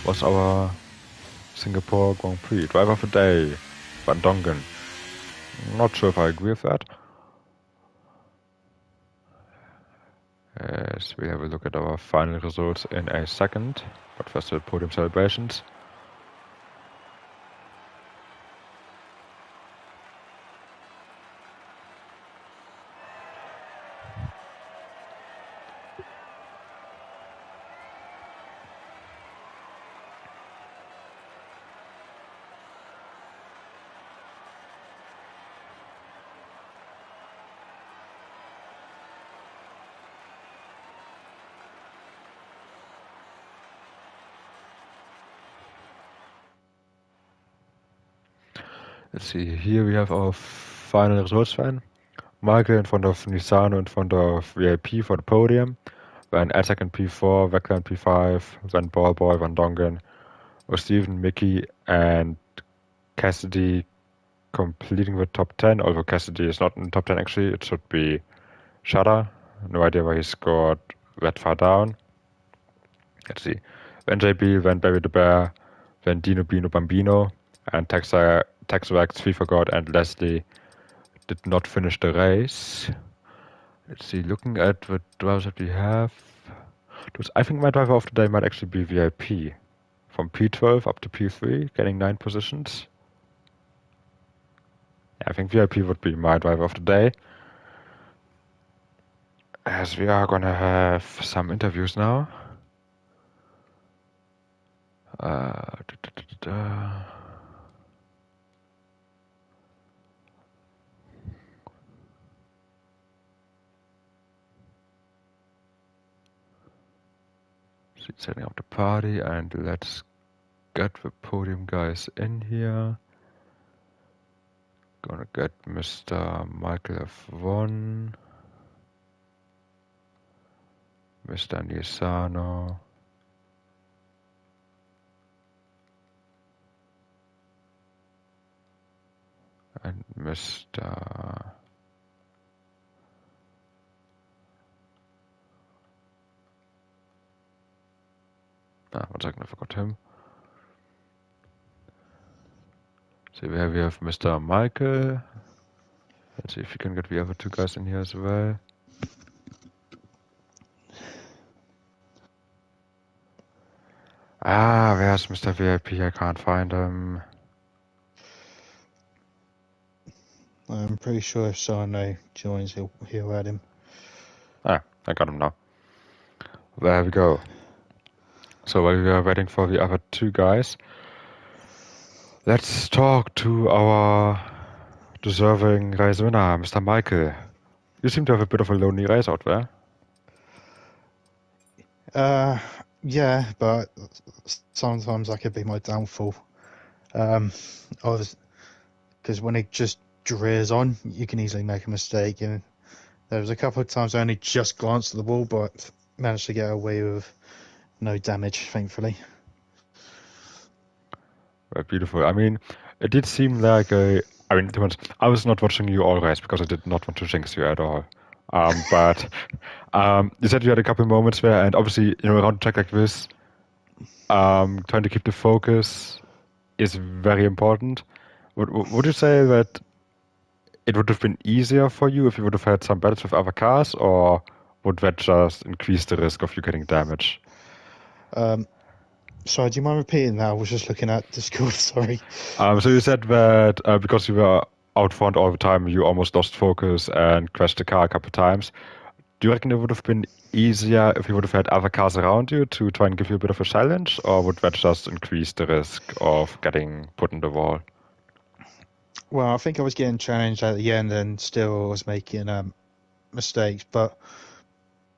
was our Singapore Grand Prix. Driver of the day, Van Dongen. Not sure if I agree with that. As we have a look at our final results in a second, but first the podium celebrations. Let's see, here we have our final results then. Michael in front of Nisano in front of VIP for the podium. Then Attack in P4, Vector in P5, then Ballboy, Van Dongen, Steven, Mickey, and Cassidy completing the top 10, although Cassidy is not in the top 10 actually, it should be Shada. No idea why he scored that far down. Let's see. Then JB, then Barry the Bear, then Dino Bino Bambino, and Texax, FIFA God, and Leslie did not finish the race. Let's see, looking at the drivers that we have, I think my driver of the day might actually be VIP. From P12 up to P3, getting 9 positions. Yeah, I think VIP would be my driver of the day. As we are gonna have some interviews now. Setting up the party, and let's get the podium guys in here. Gonna get Mr. Michael F1, Mr. Nisano, and Mr. 1 second, I forgot him. So we have Mr. Michael. Let's see if we can get the other 2 guys in here as well. Where's Mr. VIP? I can't find him. I'm pretty sure if Sano joins, he'll add him. I got him now. There we go. So while we are waiting for the other 2 guys, let's talk to our deserving race winner, Mr. Michael. You seem to have a bit of a lonely race out there. Yeah, but sometimes that could be my downfall. Because when it just rears on, you can easily make a mistake. And there was a couple of times I only just glanced at the wall, but managed to get away with no damage, thankfully. Very beautiful. I mean, it did seem like I was not watching you all race because I did not want to jinx you at all. But you said you had a couple moments there, and obviously, around a track like this, trying to keep the focus is very important. Would you say that it would have been easier for you if you would have had some battles with other cars, or would that just increase the risk of you getting damage? Sorry, do you mind repeating that? I was just looking at Discord, sorry. So you said that because you were out front all the time, you almost lost focus and crashed the car a couple of times. Do you reckon it would have been easier if you would have had other cars around you to try and give you a bit of a challenge, or would that just increase the risk of getting put in the wall? Well, I think I was getting challenged at the end and still was making mistakes, but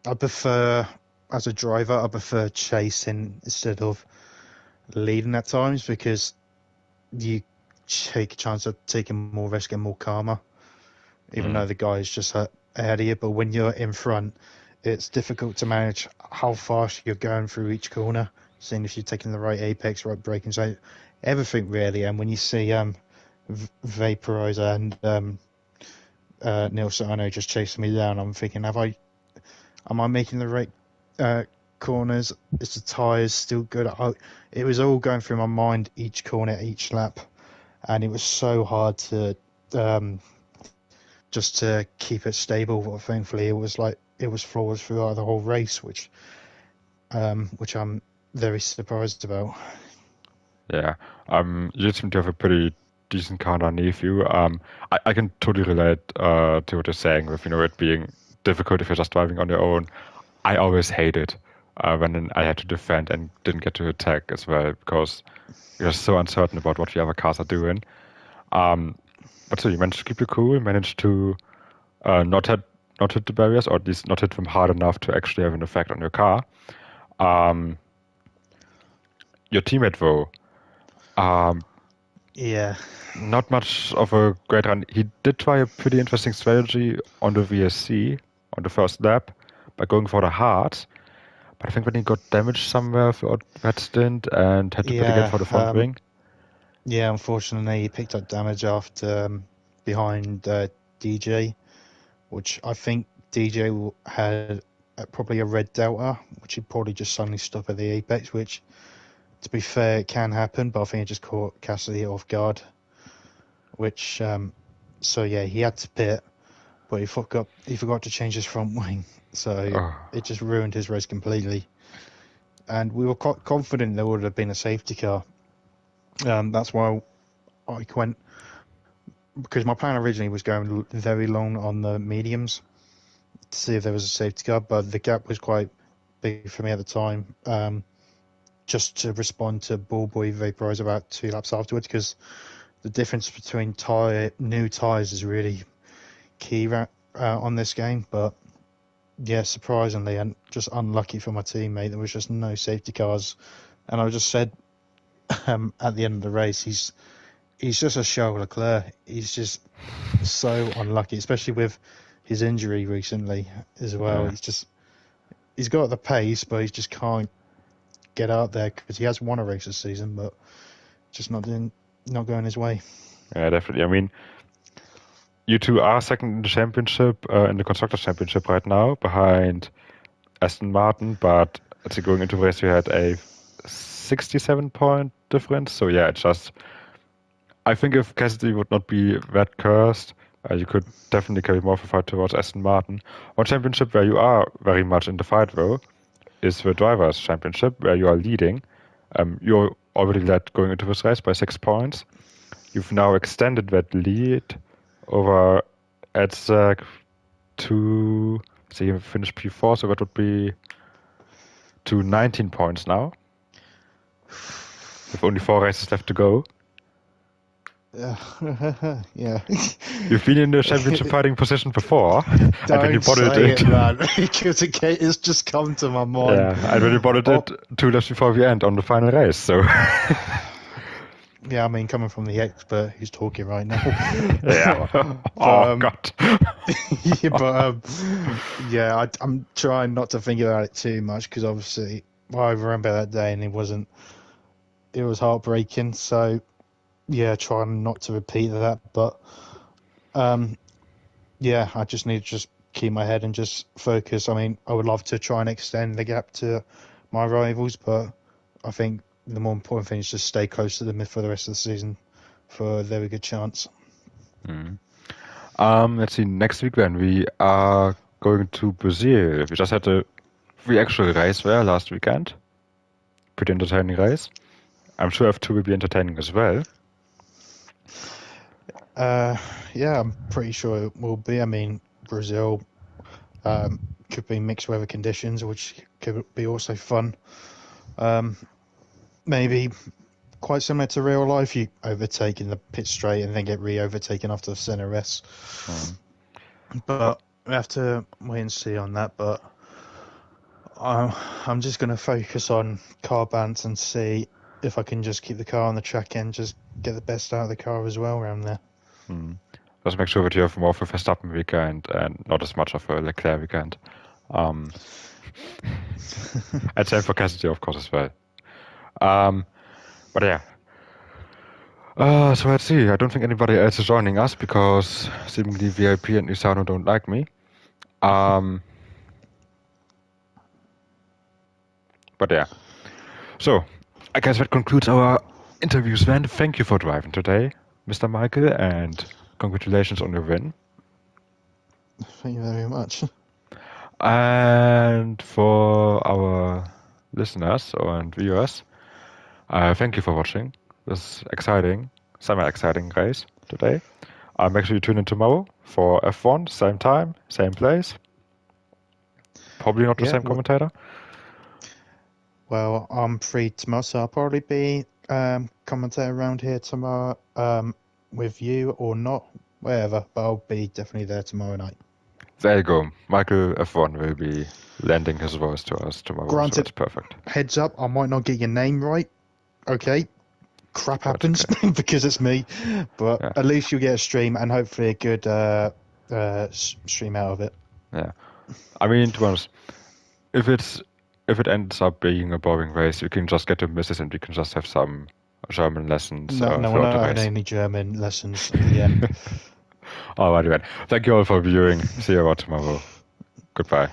I prefer, as a driver, I prefer chasing instead of leading at times, because you take a chance of taking more risk and more karma, even though the guy is just ahead of you. But when you're in front, it's difficult to manage how fast you're going through each corner, seeing if you're taking the right apex, right braking, so everything really. And when you see Vaporizer and Neil Sarno just chasing me down, I'm thinking, am I making the right corners? Is the tyres still good? It was all going through my mind each corner, each lap, and it was so hard to just to keep it stable. But thankfully, it was flawless throughout the whole race, which I'm very surprised about. Yeah. You seem to have a pretty decent car underneath you. I can totally relate to what you're saying with, it being difficult if you're just driving on your own. I always hate it when I had to defend and didn't get to attack as well because you're so uncertain about what the other cars are doing. But so you managed to keep your cool, managed to not hit the barriers, or at least not hit them hard enough to actually have an effect on your car. Um, your teammate though, um, Yeah, not much of a great run. He did try a pretty interesting strategy on the VSC on the first lap by going for the hard. But I think when he got damaged somewhere throughout that stint and had to pit again yeah, for the front wing. yeah. Unfortunately, he picked up damage after behind DJ, which I think DJ had probably a red delta, which he probably just suddenly stopped at the apex. Which, to be fair, it can happen, but I think it just caught Cassidy off guard. Which, so yeah, he had to pit, but he forgot to change his front wing, so Oh, it just ruined his race completely. And we were quite confident there would have been a safety car. That's why I went, because my plan originally was going very long on the mediums to see if there was a safety car, but the gap was quite big for me at the time. Just to respond to Ballboy Vaporize about 2 laps afterwards, because the difference between new tyres is really key on this game. But yeah, surprisingly and just unlucky for my teammate, there was just no safety cars. And I just said at the end of the race, he's just a Charles Leclerc. He's just so unlucky, especially with his injury recently as well. yeah. He's got the pace, but he just can't get out there because he has won a race this season, but just not going his way. Yeah, definitely. I mean, you two are second in the championship, in the Constructors' Championship right now, behind Aston Martin, but let's see, going into the race, you had a 67-point difference. So yeah, it's just, I think if Cassidy would not be that cursed, you could definitely carry more of a fight towards Aston Martin. One championship where you are very much in the fight, though, is the Drivers' Championship, where you are leading. You already led going into this race by 6 points. You've now extended that lead over Edzak to, say, you finished P4, so that would be to 19 points now, with only 4 races left to go. Yeah. You've been in the championship fighting position before, and when you Don't bottled say it, it, man, because it's just come to my mind. yeah, and when you bottled it 2 laps before the end on the final race, so Yeah, I mean, coming from the expert who's talking right now. yeah. But, God. yeah, but yeah, I'm trying not to think about it too much because obviously I remember that day and it was heartbreaking. So yeah, trying not to repeat that. But yeah, I just need to just keep my head and just focus. I mean, I would love to try and extend the gap to my rivals, but I think the more important thing is just stay close to them for the rest of the season for a very good chance. Let's see, next week then we are going to Brazil. We just had the actual race there last weekend. Pretty entertaining race. I'm sure F2 will be entertaining as well. Yeah, I'm pretty sure it will be. I mean, Brazil could be mixed weather conditions, which could be also fun. Maybe quite similar to real life, you overtake in the pit straight and then get re-overtaken after the center S. But we have to wait and see on that. But I'm just going to focus on car balance and see if I can just keep the car on the track and just get the best out of the car as well around there. Just make sure that you have more of a Verstappen weekend and not as much of a Leclerc weekend. And same for Cassidy, of course, as well. But yeah. So let's see. I don't think anybody else is joining us because seemingly VIP and Isano don't like me. But yeah. So, I guess that concludes our interviews then. Thank you for driving today, Mr. Michael, and congratulations on your win. Thank you very much. And for our listeners and viewers, thank you for watching this exciting, semi-exciting race today. Make sure you tune in tomorrow for F1, same time, same place. Probably not the same commentator. Well, I'm free tomorrow, so I'll probably be commentating around here tomorrow with you or not, wherever, but I'll be definitely there tomorrow night. There you go. Michael F1 will be lending his voice to us tomorrow. Granted, so that's perfect. Heads up, I might not get your name right. Okay, crap happens because it's me, but at least you get a stream and hopefully a good stream out of it. Yeah, I mean, to be honest, if it ends up being a boring race, you can just get to miss it and we can just have some German lessons. No, we're not having any German lessons at the end. Alrighty then. Thank you all for viewing. See you all tomorrow. Goodbye.